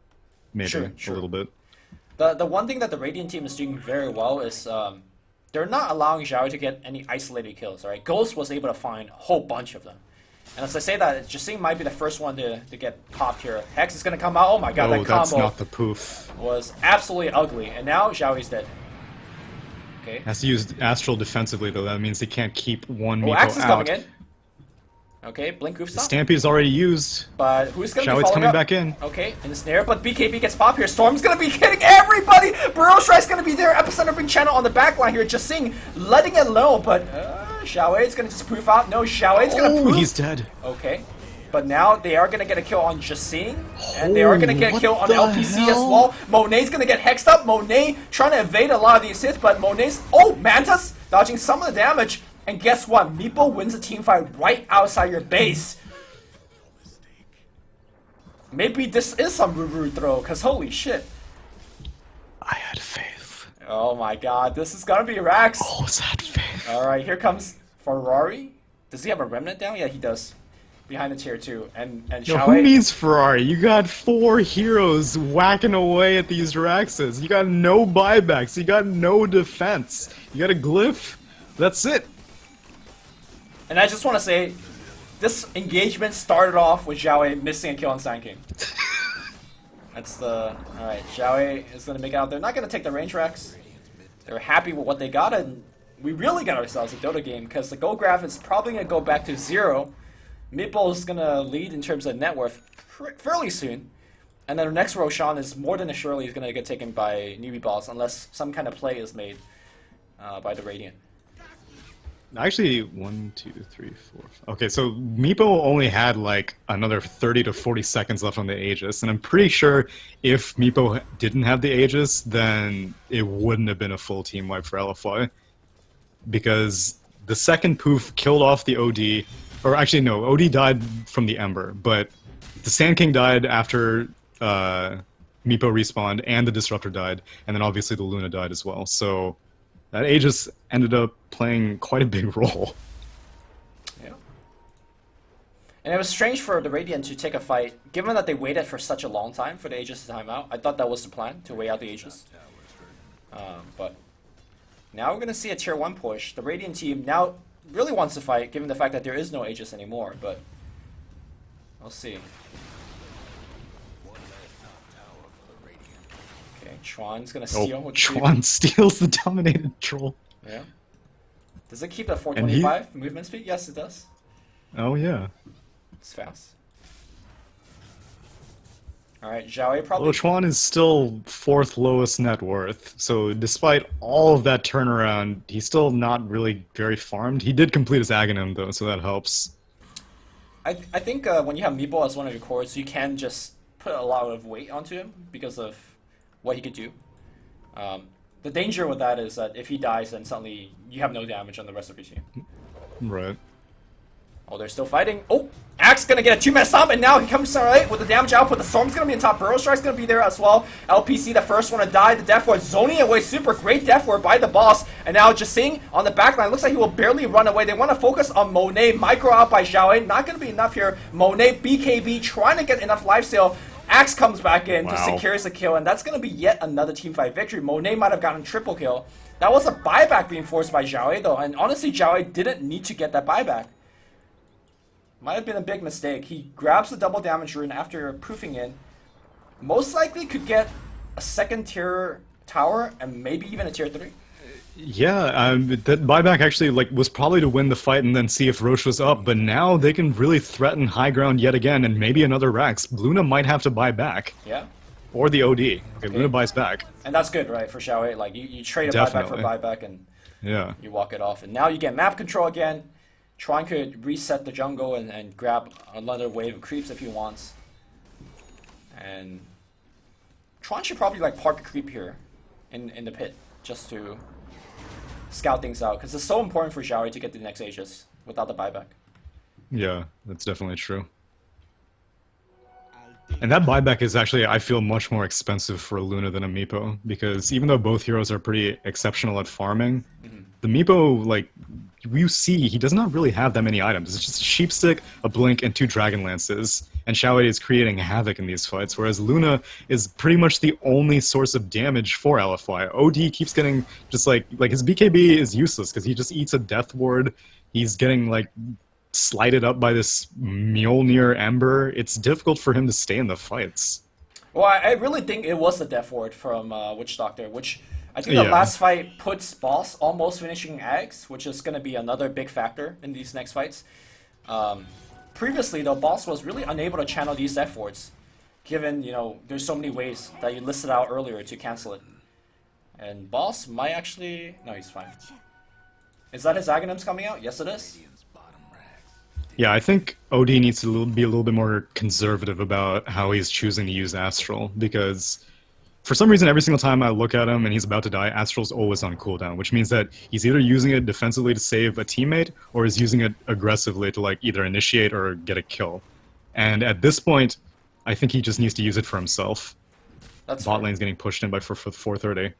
maybe Sure, a sure. little bit. the one thing that the Radiant team is doing very well is they're not allowing Xiao to get any isolated kills. Alright, Ghost was able to find a whole bunch of them. And as I say that, Jasing might be the first one to get popped here. Hex is gonna come out. Oh my god, Oh, that that's combo not the poof. was absolutely ugly. And now Xiaoi's dead. Okay. Has to use Astral defensively, though. That means they can't keep one Oh, Meepo Axe is out. coming in. Okay, Blink Goof stop. Stampede's already used. But who's gonna be Xiaoi's following coming up? back in. Okay, in the snare, but BKB gets popped here. Storm's gonna be hitting everybody! Burrow Strike's gonna be there. Epicenter Big Channel on the back line here. Just seeing, letting it low, but Xiaoi's gonna just poof out. No, Xiaoi's gonna Oh, poof. he's dead. Okay. But now they are going to get a kill on Jasing, and they are going to get a what kill on the LPC as hell? well. Monet's going to get hexed up. Monet trying to evade a lot of these hits, but Monet's... Oh, Mantis dodging some of the damage. And guess what? Meepo wins a team fight right outside your base. Maybe this is some Ruru throw, because holy shit. I had faith. Oh my god, this is going to be Rax. Always had faith. Alright, here comes Ferrari. Does he have a remnant down? Yeah, he does. Behind the tier 2. And Yo, Xiaowei... who needs Ferrari? You got 4 heroes whacking away at these Raxes. You got no buybacks. You got no defense. You got a glyph. That's it. And I just want to say, this engagement started off with Xiaowei missing a kill on Sand King. That's the... Alright, Xiaowei is going to make it out. They're not going to take the range racks. They're happy with what they got, and we really got ourselves a Dota game, because the gold graph is probably going to go back to 0. Meepo is going to lead in terms of net worth fairly soon. And then our next Roshan is more than surely going to get taken by Newbie Boss, unless some kind of play is made by the Radiant. Actually, 1, 2, 3, 4. Okay, so Meepo only had like another 30 to 40 seconds left on the Aegis, and I'm pretty sure if Meepo didn't have the Aegis, then it wouldn't have been a full team wipe for LFY. Because the second poof killed off the OD, or actually no, OD died from the Ember, but the Sand King died after Meepo respawned, and the Disruptor died, and then obviously the Luna died as well, so that Aegis ended up playing quite a big role. Yeah. And it was strange for the Radiant to take a fight, given that they waited for such a long time for the Aegis to time out. I thought that was the plan, to wait out the Aegis. But now we're going to see a tier 1 push. The Radiant team now really wants to fight, given the fact that there is no Aegis anymore, but we'll see. Okay, Chuan's going to steal. Oh, Chuan steals the dominated troll. Yeah. Does it keep at 425 movement speed? Yes, it does. Oh, yeah. It's fast. Alright, Zhao probably... Well, Chuan is still 4th lowest net worth, so despite all of that turnaround, he's still not really very farmed. He did complete his Aghanim, though, so that helps. I think when you have Meepo as one of your cores, you can just put a lot of weight onto him because of what he could do. The danger with that is that if he dies, then suddenly you have no damage on the rest of your team. Right. Oh, they're still fighting. Oh, Axe gonna get a 2-man stomp, and now he comes right with the damage output. The Storm's gonna be in top. Burrow Strike's gonna be there as well. LPC, the first one to die. The Death Ward zoning away. Super great Death Ward by the boss. And now just seeing on the backline, looks like he will barely run away. They want to focus on Monet. Micro out by Zhao. Not gonna be enough here. Monet, BKB trying to get enough lifesteal. Axe comes back in, just secures the kill, and that's gonna be yet another teamfight victory. Monet might have gotten triple kill. That was a buyback being forced by Zhao though, and honestly, Zhao didn't need to get that buyback. Might have been a big mistake. He grabs the double damage rune after proofing in. Most likely could get a 2nd tier tower and maybe even a tier 3. Yeah, that buyback actually was probably to win the fight and then see if Roche was up, but now they can really threaten high ground yet again and maybe another Rax. Luna might have to buy back. Yeah. Or the OD. Okay, Luna buys back. And that's good, right, for Xiao. Like, you trade a Definitely. buyback for buyback and yeah, you walk it off. And now you get map control again. Tron could reset the jungle and grab another wave of creeps if he wants. And Tron should probably like park a creep here in the pit just to scout things out, because it's so important for Zhao to get the next Aegis without the buyback. Yeah, that's definitely true. And that buyback is actually, I feel, much more expensive for a Luna than a Meepo, because even though both heroes are pretty exceptional at farming, the Meepo, like, you see, he does not really have that many items. It's just a Sheepstick, a Blink, and 2 Dragon Lances, and Xiao is creating havoc in these fights, whereas Luna is pretty much the only source of damage for LFY. OD keeps getting, just like his BKB is useless, because he just eats a Death Ward, he's getting, like, slighted up by this Mjolnir Ember. It's difficult for him to stay in the fights. Well, I really think it was the Death Ward from Witch Doctor, which I think the last fight puts Boss almost finishing Ags, which is going to be another big factor in these next fights. Previously, though, Boss was really unable to channel these Death Wards, given, you know, there's so many ways that you listed out earlier to cancel it. And Boss might actually... No, he's fine. Is that his Aghanims coming out? Yes, it is. Yeah, I think OD needs to be a little bit more conservative about how he's choosing to use Astral, because for some reason every single time I look at him and he's about to die, Astral's always on cooldown, which means that he's either using it defensively to save a teammate, or he's using it aggressively to like either initiate or get a kill. And at this point, I think he just needs to use it for himself. That's Bot lane's getting pushed in by 430.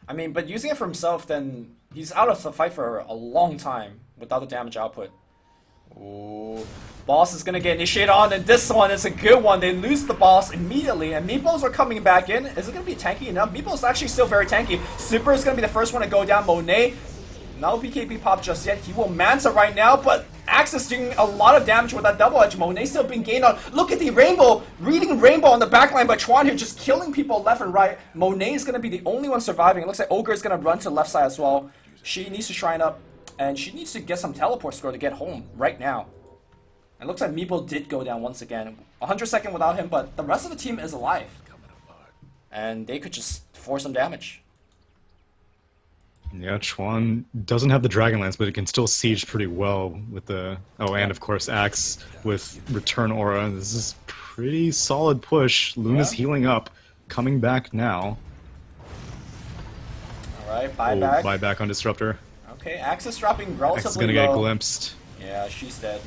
I mean, but using it for himself, then he's out of the fight for a long time without the damage output. Ooh. Boss is gonna get initiated on, and this one is a good one. They lose the boss immediately, and Meepos are coming back in. Is it gonna be tanky enough? Meepos actually still very tanky. Super is gonna be the first one to go down. Monet, no BKB pop just yet. He will Manta right now, but Axe is doing a lot of damage with that double edge. Monet still being gained on. Look at the Rainbow, reading Rainbow on the backline by Chuan here, just killing people left and right. Monet is gonna be the only one surviving. It looks like Ogre is gonna run to the left side as well. She needs to shrine up. And she needs to get some teleport score to get home right now. It looks like Meepo did go down once again. 100 seconds without him, but the rest of the team is alive. And they could just force some damage. Yeah, Chuan doesn't have the Dragonlance, but it can still siege pretty well with the... Oh, and of course Axe with Return Aura. This is pretty solid push. Luna's healing up, coming back now. Alright, buyback. Oh, buyback on Disruptor. Okay, Axe is dropping relatively low. Axe is gonna get glimpsed. Yeah, she's dead.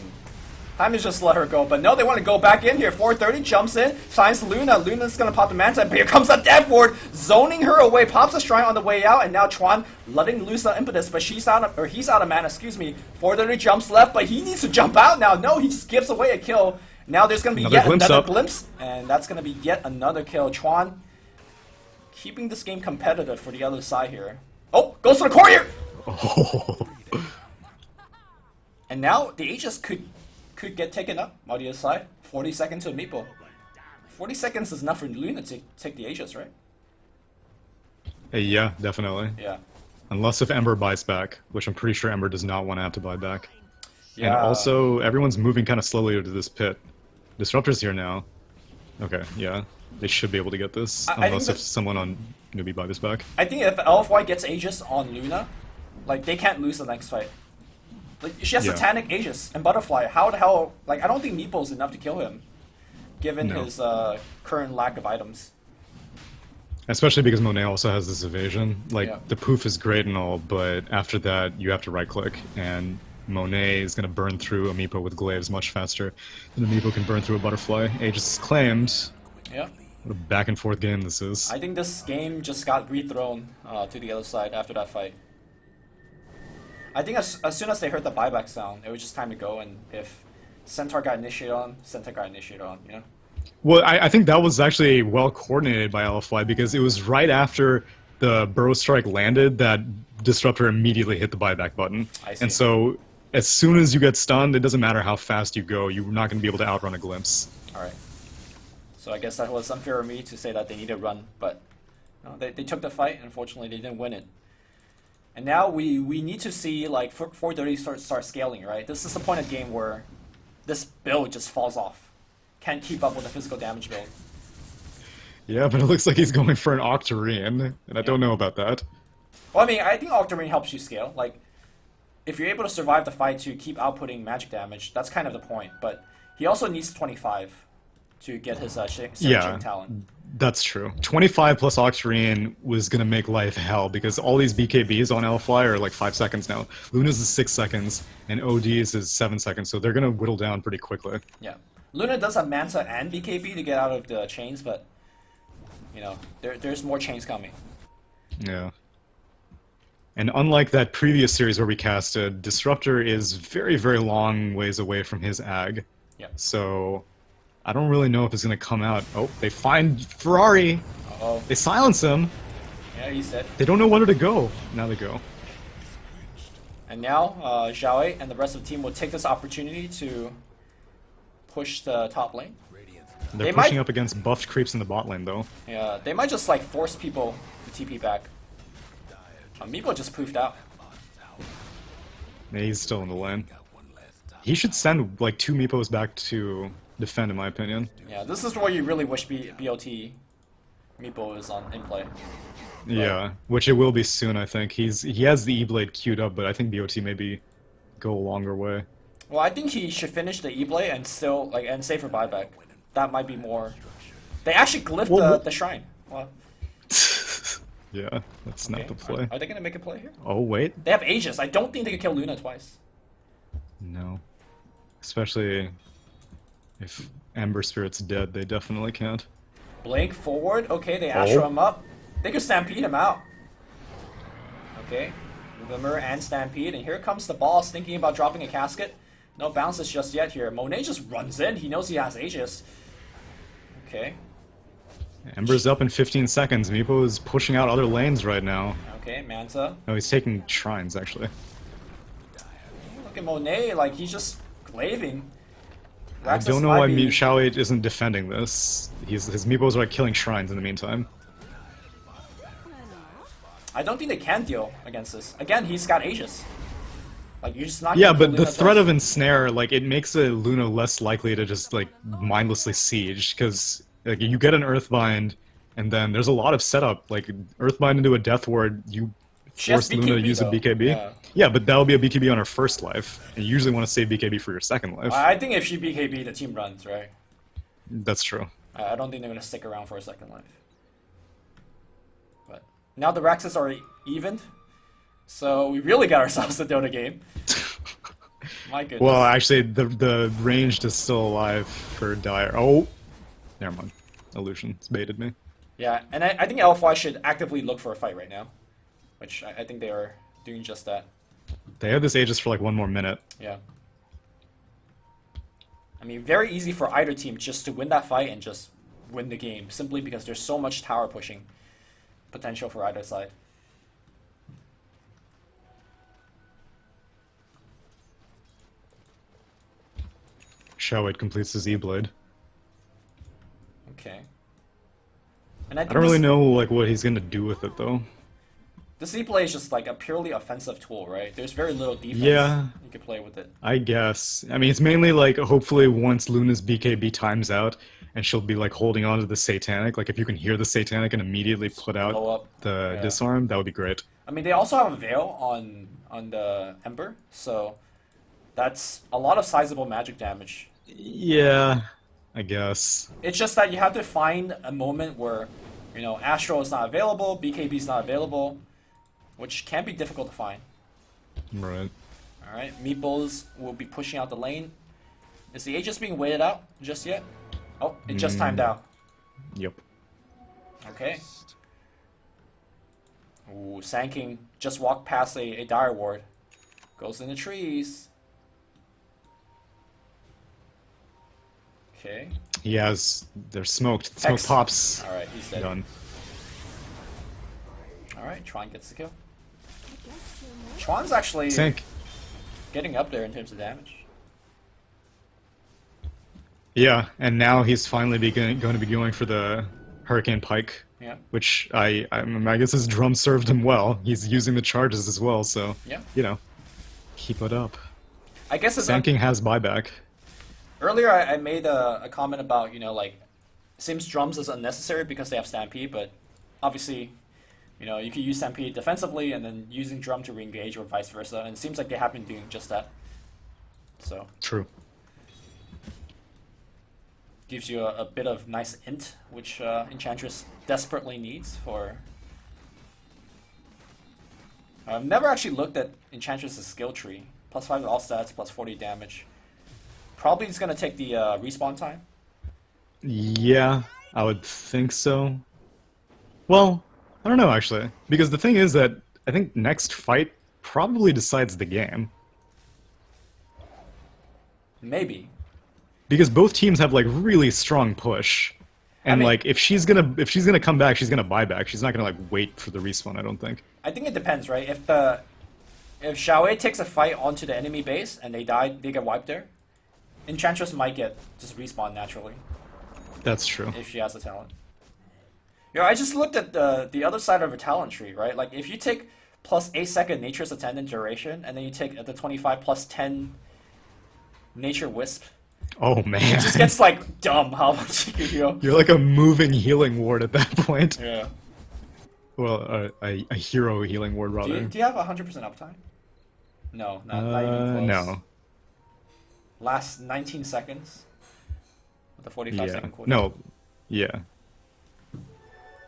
Time to just let her go. But no, they want to go back in here. 430 jumps in, finds Luna. Luna's going to pop the Manta. But here comes the death ward, zoning her away. Pops a Shrine on the way out. And now Chuan letting loose the impetus. But he's out of mana, excuse me. 430 jumps left, but he needs to jump out now. No, he just gives away a kill. Now there's going to be yet another glimpse. And that's going to be yet another kill. Chuan keeping this game competitive for the other side here. Oh, goes for the courier! Oh. And now the Aegis could get taken up on the other side. 40 seconds to Meepo. 40 seconds is enough for Luna to take the Aegis, right? Yeah, definitely. Yeah. Unless if Ember buys back, which I'm pretty sure Ember does not want to have to buy back. Yeah. And also, everyone's moving kind of slowly to this pit. Disruptor's here now. Okay, yeah. They should be able to get this, unless if someone on Newbie buys back. I think if LFY gets Aegis on Luna, like, they can't lose the next fight. Like, she has Satanic Aegis and Butterfly. How the hell... Like, I don't think Meepo's enough to kill him, given his current lack of items. Especially because Monet also has this evasion. Like, the poof is great and all, but after that, you have to right-click, and Monet is going to burn through a Meepo with glaives much faster than a Meepo can burn through a Butterfly. Aegis is claimed. Yeah. What a back-and-forth game this is. I think this game just got rethrown to the other side after that fight. I think as soon as they heard the buyback sound, it was just time to go, and if Centaur got initiated on, Centaur got initiated on, you know? Well, I think that was actually well coordinated by LFY, because it was right after the Burrow Strike landed that Disruptor immediately hit the buyback button. I see. And so, as soon as you get stunned, it doesn't matter how fast you go, you're not going to be able to outrun a glimpse. Alright. So I guess that was unfair of me to say that they need to run, but no, they took the fight. Unfortunately, they didn't win it. And now we need to see, like, 430 start scaling, right? This is the point of the game where this build just falls off. Can't keep up with the physical damage build. Yeah, but it looks like he's going for an Octarine, and I don't know about that. Well, I mean, I think Octarine helps you scale. Like, if you're able to survive the fight to keep outputting magic damage, that's kind of the point. But he also needs 25 to get his Searching talent. That's true. 25 plus Octarine was going to make life hell, because all these BKBs on LFY are like 5 seconds now. Luna's is 6 seconds, and OD's is 7 seconds, so they're going to whittle down pretty quickly. Yeah. Luna does have Manta and BKB to get out of the chains, but, you know, there's more chains coming. Yeah. And unlike that previous series where we casted, Disruptor is very, very long ways away from his ag. Yeah. So I don't really know if it's going to come out. Oh, they find Ferrari. Uh-oh. They silence him. Yeah, he's dead. They don't know where to go. Now they go. And now, Zhao and the rest of the team will take this opportunity to push the top lane. They're pushing up against buffed creeps in the bot lane, though. Yeah, they might just, like, force people to TP back. Meepo just poofed out. Yeah, he's still in the lane. He should send, like, 2 Meepos back to defend, in my opinion. Yeah, this is where you really wish BOT Meepo is in play. Yeah, which it will be soon, I think. He has the E-Blade queued up, but I think BOT maybe go a longer way. Well, I think he should finish the E-Blade and still, like, and save for buyback. That might be more... They actually glyphed the shrine. Well, yeah, that's not the play. Are they going to make a play here? Oh, wait. They have Aegis. I don't think they can kill Luna twice. No. Especially if Ember Spirit's dead, they definitely can't. Blink forward. Okay, they Astro him up. They could Stampede him out. Okay. Rimmer and Stampede. And here comes the boss thinking about dropping a casket. No bounces just yet here. Monet just runs in. He knows he has Aegis. Okay. Ember's up in 15 seconds. Meepo is pushing out other lanes right now. Okay, Manta. No, he's taking shrines, actually. Look at Monet, like, he's just glaving. I don't know why Xiao isn't defending this. His Meepos are like killing shrines in the meantime. I don't think they can deal against this. Again, he's got Aegis. Like, you're just not. Yeah, but the threat of ensnare, like, it makes a Luna less likely to just like mindlessly siege, because like you get an Earthbind, and then there's a lot of setup. Like Earthbind into a Death Ward, you force Luna to use a BKB. Yeah, but that'll be a BKB on her first life, and you usually want to save BKB for your second life. I think if she BKB, the team runs, right? That's true. I don't think they're gonna stick around for a second life. But now the Raxes are evened, so we really got ourselves a Dota game. My goodness. Well, actually, the ranged is still alive for Dire. Oh, never mind. Illusion. It's baited me. Yeah, and I think LFY should actively look for a fight right now, which I think they are doing just that. They have this Aegis for like 1 more minute. Yeah. I mean, very easy for either team just to win that fight and just win the game, simply because there's so much tower pushing potential for either side. Showit completes his E-Blade. Okay. And I I don't really know like what he's gonna do with it though. the C play is just like a purely offensive tool, right? There's very little defense you can play with it. I guess. I mean, it's mainly like hopefully once Luna's BKB times out and she'll be like holding on to the Satanic. Like if you can hear the Satanic and immediately put out Blow up. the disarm, that would be great. I mean, they also have a Veil on the Ember, so that's a lot of sizable magic damage. Yeah, I guess. It's just that you have to find a moment where, you know, Astral is not available, BKB is not available, which can be difficult to find. Right. Alright, Meepos will be pushing out the lane. Is the Aegis being waited out just yet? Oh, it just timed out. Yep. Okay. Ooh, Sanking just walked past a Dire Ward. Goes in the trees. Okay. He has. They're smoked. Smoke X. pops. Alright, he's dead. Done. Alright, Tron gets the kill. Tron's actually Sank. getting up there in terms of damage. Yeah, and now he's finally going to be going for the Hurricane Pike. Yeah. Which I guess his drum served him well. He's using the charges as well, so Yeah. you know, keep it up. I guess it's Sanking has buyback. earlier I made a comment about, you know, like, seems drums is unnecessary because they have Stampede, but obviously, you know, you could use Stampede defensively and then using drum to re-engage or vice versa, and it seems like they have been doing just that. So True. gives you a bit of nice int, which Enchantress desperately needs for... I've never actually looked at Enchantress's skill tree. +5 to all stats, +40 damage. Probably it's going to take the respawn time. Yeah, I would think so. Well, I don't know actually, because the thing is that I think next fight probably decides the game. Maybe. Because both teams have like really strong push. And I mean- like if she's gonna come back, she's gonna buy back. She's not gonna like wait for the respawn, I don't think. I think it depends, right? If Xiaowei takes a fight onto the enemy base and they die, they get wiped there. Enchantress might get just respawn naturally That's true. if she has the talent. You know, I just looked at the other side of a talent tree, right? Like if you take +8 second Nature's Attendant duration, and then you take the 25 +10 Nature Wisp, Oh man. it just gets like dumb how much you can heal. You're like a moving healing ward at that point. Yeah. Well, a hero healing ward rather. Do you have 100% uptime? No, not even close. No. Last 19 seconds with the 45 Yeah. second cooldown. No. Yeah.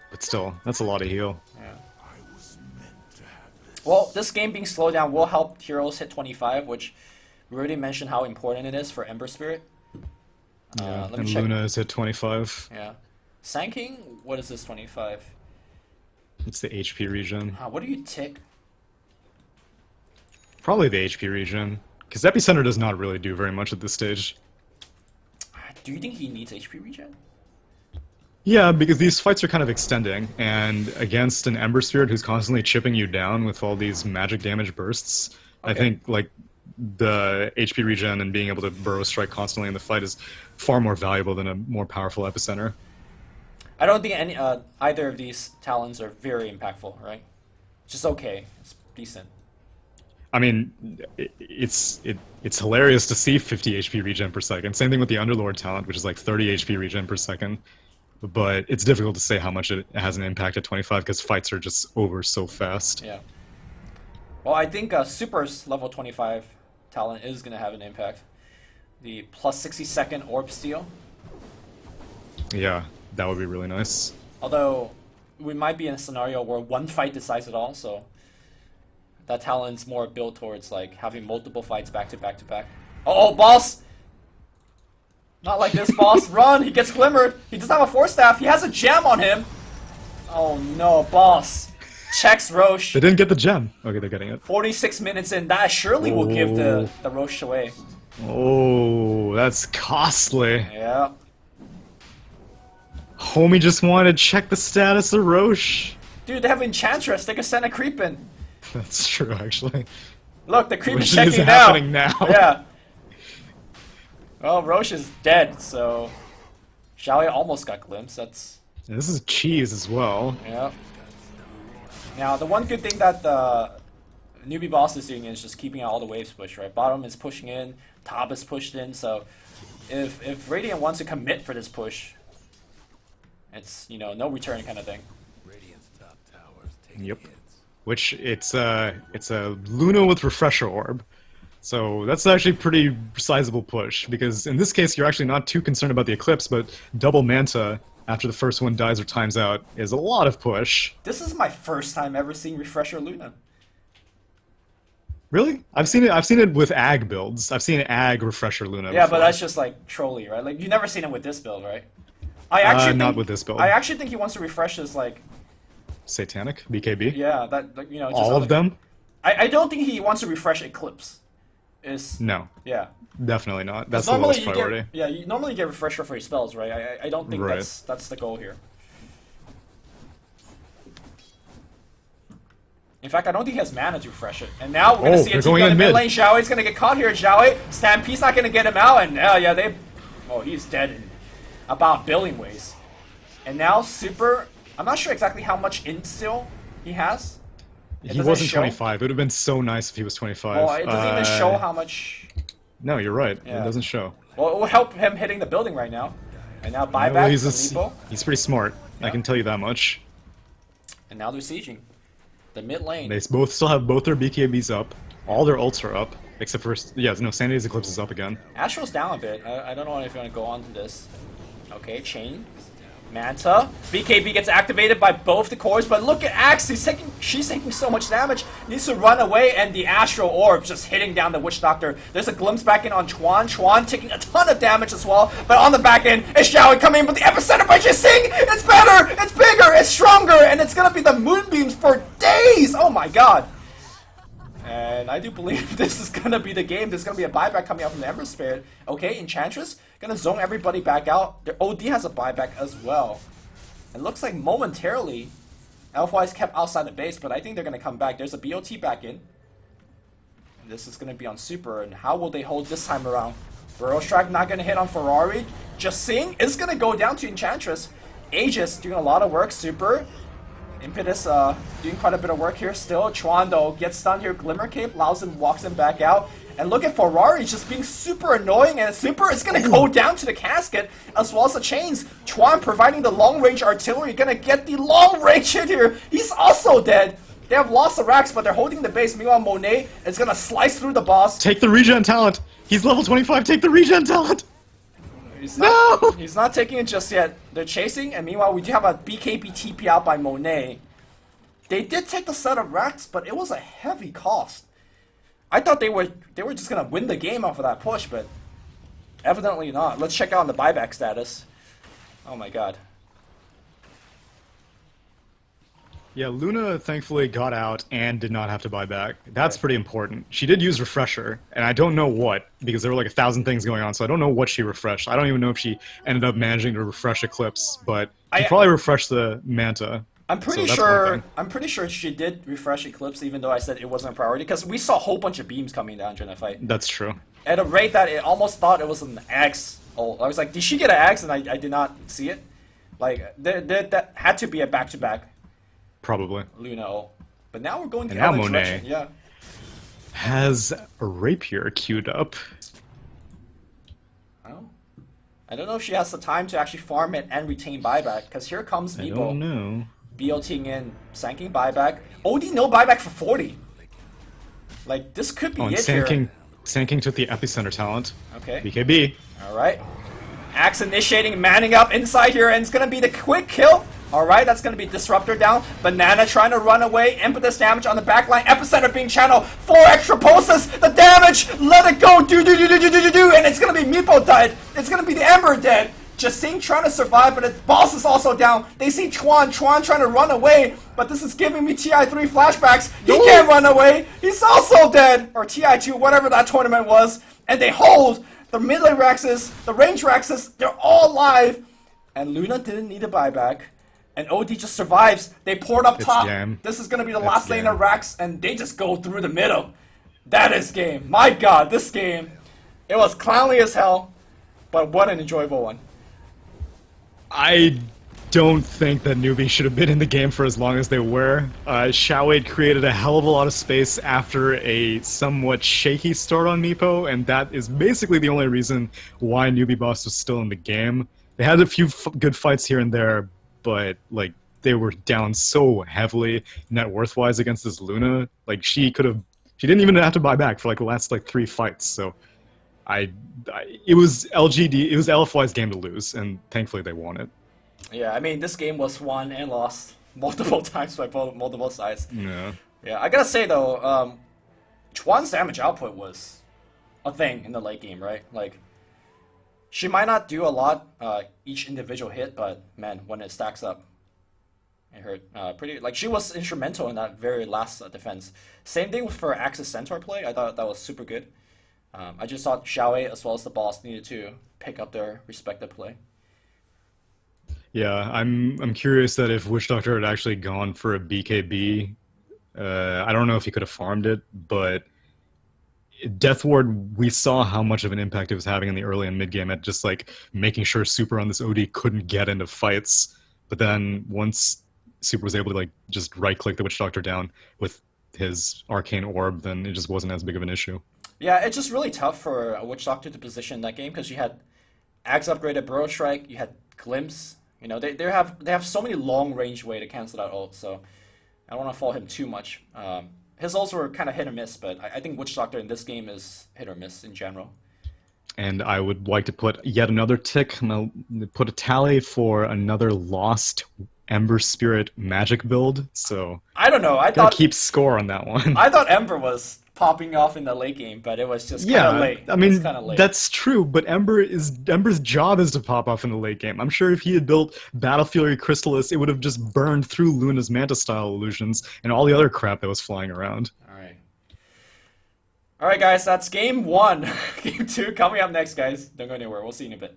But still, that's a lot of heal. Yeah. Well, this game being slowed down will help heroes hit 25, which we already mentioned how important it is for Ember Spirit. Yeah. Let me And check. Luna is at 25. Yeah. Sanking, what is this 25? It's the HP regen. What do you tick? Probably the HP regen. Because Epicenter does not really do very much at this stage. Do you think he needs HP regen? Yeah, because these fights are kind of extending, and against an Ember Spirit who's constantly chipping you down with all these magic damage bursts, I Okay. think like the HP regen and being able to burrow strike constantly in the fight is far more valuable than a more powerful Epicenter. I don't think any either of these talents are very impactful, right? Just okay. It's decent. I mean, it's hilarious to see 50 HP regen per second. Same thing with the Underlord talent, which is like 30 HP regen per second. But it's difficult to say how much it has an impact at 25 because fights are just over so fast. Yeah. Well, I think Super's level 25 talent is going to have an impact. The +60 second orb steal. Yeah, that would be really nice. Although we might be in a scenario where one fight decides it all, so that talent's more built towards like having multiple fights back to back to back. Oh, boss! Not like this, boss. Run! He gets glimmered. He doesn't have a force staff. He has a gem on him. Oh no, boss. Checks Roche. They didn't get the gem. Okay, they're getting it. 46 minutes in. That surely will give the Roche away. Oh, that's costly. Yeah. Homie just wanted to check the status of Roche. Dude, they have Enchantress. They can send a creep in. That's true, actually. Look, the creep is Which checking is happening now. Yeah. Well, Roche is dead, so Xiaoye almost got glimpsed. That's And this is cheese as well. yeah. Now the one good thing that the Newbie Boss is doing is just keeping all the waves pushed, right? Bottom is pushing in, top is pushed in, so if Radiant wants to commit for this push, it's no return kind of thing. Radiant's top towers taking Yep. hits. Which it's a Luna with Refresher Orb. So that's actually pretty sizable push, because in this case you're actually not too concerned about the Eclipse, but double Manta after the first one dies or times out is a lot of push. This is my first time ever seeing Refresher Luna. Really? I've seen it with Ag builds. I've seen Ag Refresher Luna Yeah, before. but that's just like trolly, right? Like you've never seen him with this build, right? I actually not think, with this build. I actually think he wants to refresh his like Satanic? BKB? yeah, that like, just All other- of them? I don't think he wants to refresh Eclipse. Is No. yeah. Definitely not. That's the Normally lowest you priority. get you normally get refresher for your spells, right? I don't think Right. that's the goal here. In fact, I don't think he has mana to refresh it. And now we're gonna see a they're TP going on the in mid mid. lane. Xiaoye's gonna get caught here. Xiaoye, Stampede's not gonna get him out, and he's dead in about billion ways. And now Super, I'm not sure exactly how much instill he has. It He doesn't wasn't show. 25. It would have been so nice if he was 25. Well, it doesn't even show how much. No, you're right. Yeah. It doesn't show. Well, it will help him hitting the building right now. And now Well, buyback he's from Meepo. he's pretty smart. I can tell you that much. And now they're sieging the mid lane. They both still have both their BKBs up. All their ults are up, except for Sanity's Eclipse is up again. Astral's down a bit. I don't know if you want to go on to this. Okay, chain. Manta. BKB gets activated by both the cores, but look at Axe. She's taking so much damage. Needs to run away, and the Astral Orb just hitting down the Witch Doctor. There's a glimpse back in on Chuan. Chuan taking a ton of damage as well, but on the back end, it's Xiaoye coming in with the epicenter by Jising. It's better, it's bigger, it's stronger, and it's gonna be the Moonbeams for days. Oh my god. And I do believe this is gonna be the game. There's gonna be a buyback coming out from the Ember Spirit. Okay, Enchantress gonna zone everybody back out. Their OD has a buyback as well. It looks like momentarily LFY is kept outside the base, but I think they're gonna come back. There's a BOT back in. And this is gonna be on Super, and how will they hold this time around? Burrow Strike not gonna hit on Ferrari. Just Sing is gonna go down to Enchantress. Aegis doing a lot of work. Super. Impetus doing quite a bit of work here still. Chuan though gets stunned here. Glimmer Cape allows him, walks him back out. And look at Ferrari just being super annoying, and Super is gonna go down to the casket as well as the chains. Chuan providing the long range artillery, gonna get the long range hit here. He's also dead. They have lost the racks, but they're holding the base. Meanwhile, Monet is gonna slice through the boss. Take the regen talent! He's level 25, take the regen talent! He's not taking it just yet. They're chasing, and meanwhile, we do have a BKB TP out by Monet. They did take the set of racks, but it was a heavy cost. I thought they were just gonna win the game off of that push, but evidently not. Let's check out on the buyback status. Oh my god. Yeah, Luna thankfully got out and did not have to buy back. That's pretty important. She did use Refresher, and I don't know what, because there were like 1,000 things going on, so I don't know what she refreshed. I don't even know if she ended up managing to refresh Eclipse, but she probably refreshed the Manta. I'm pretty sure she did refresh Eclipse, even though I said it wasn't a priority, because we saw a whole bunch of beams coming down during that fight. That's true. At a rate that it almost thought it was an Axe. Oh, I was like, did she get an Axe? And I did not see it. Like, that had to be a back-to-back Probably. Luna ult. But now we're going the And now other Monet direction. Yeah. has a Rapier queued up. Oh. I don't know if she has the time to actually farm it and retain buyback, because here comes I Meepo. don't know. BOTing in, sanking buyback. OD no buyback for 40. Like, this could be Oh, and it here. Sand King took the epicenter talent. Okay. BKB. Alright. Axe initiating, manning up inside here, and it's gonna be the quick kill. Alright, that's gonna be Disruptor down. Banana trying to run away. Impetus damage on the backline. Epicenter being channeled. 4 extra pulses. The damage! Let it go! Do. And it's gonna be Meepo dead. It's gonna be the Ember dead. Justine trying to survive, but the boss is also down. They see Chuan trying to run away, but this is giving me TI3 flashbacks. He can't run away. He's also dead. Or TI2, whatever that tournament was. And they hold. The mid-lane Raxes, the range Raxes, they're all live. And Luna didn't need a buyback. And OD just survives. They poured up top. Game. This is going to be the last lane of Rax, and they just go through the middle. That is game. My god, this game. It was clownly as hell, but what an enjoyable one. I don't think that Newbie should have been in the game for as long as they were. Xiaowei created a hell of a lot of space after a somewhat shaky start on Meepo, and that is basically the only reason why Newbie Boss was still in the game. They had a few good fights here and there, but like they were down so heavily net worth-wise against this Luna. Like she didn't even have to buy back for like the last like 3 fights. So it was LFY's game to lose, and thankfully they won it. Yeah, I mean, this game was won and lost multiple times by multiple sides. Yeah. Yeah, I gotta say though, Chuan's damage output was a thing in the late game, right? Like, she might not do a lot each individual hit, but man, when it stacks up, it hurt pretty. Like, she was instrumental in that very last defense. Same thing for Axis Centaur play. I thought that was super good. I just thought Xiaowei as well as the boss needed to pick up their respective play. Yeah, I'm curious that if Witch Doctor had actually gone for a BKB, I don't know if he could have farmed it, but Death Ward, we saw how much of an impact it was having in the early and mid game at just like making sure Super on this OD couldn't get into fights. But then once Super was able to like just right click the Witch Doctor down with his arcane orb, then it just wasn't as big of an issue. Yeah, it's just really tough for a Witch Doctor to position that game because you had Axe upgraded Burrow Strike, you had Glimpse. You know, they have so many long range way to cancel that ult, so I don't want to fault him too much. His ults were kind of hit or miss, but I think Witch Doctor in this game is hit or miss in general. And I would like to put yet another tick. I'm gonna put a tally for another lost Ember Spirit magic build. So I don't know. I gotta thought keep score on that one. I thought Ember was popping off in the late game, but it was just kind of late. I mean, late. that's true, but Ember's job is to pop off in the late game. I'm sure if he had built Battle Fury Crystallis, it would have just burned through Luna's Manta-style illusions and all the other crap that was flying around. All right, guys, that's game 1. Game 2 coming up next, guys. Don't go anywhere. We'll see you in a bit.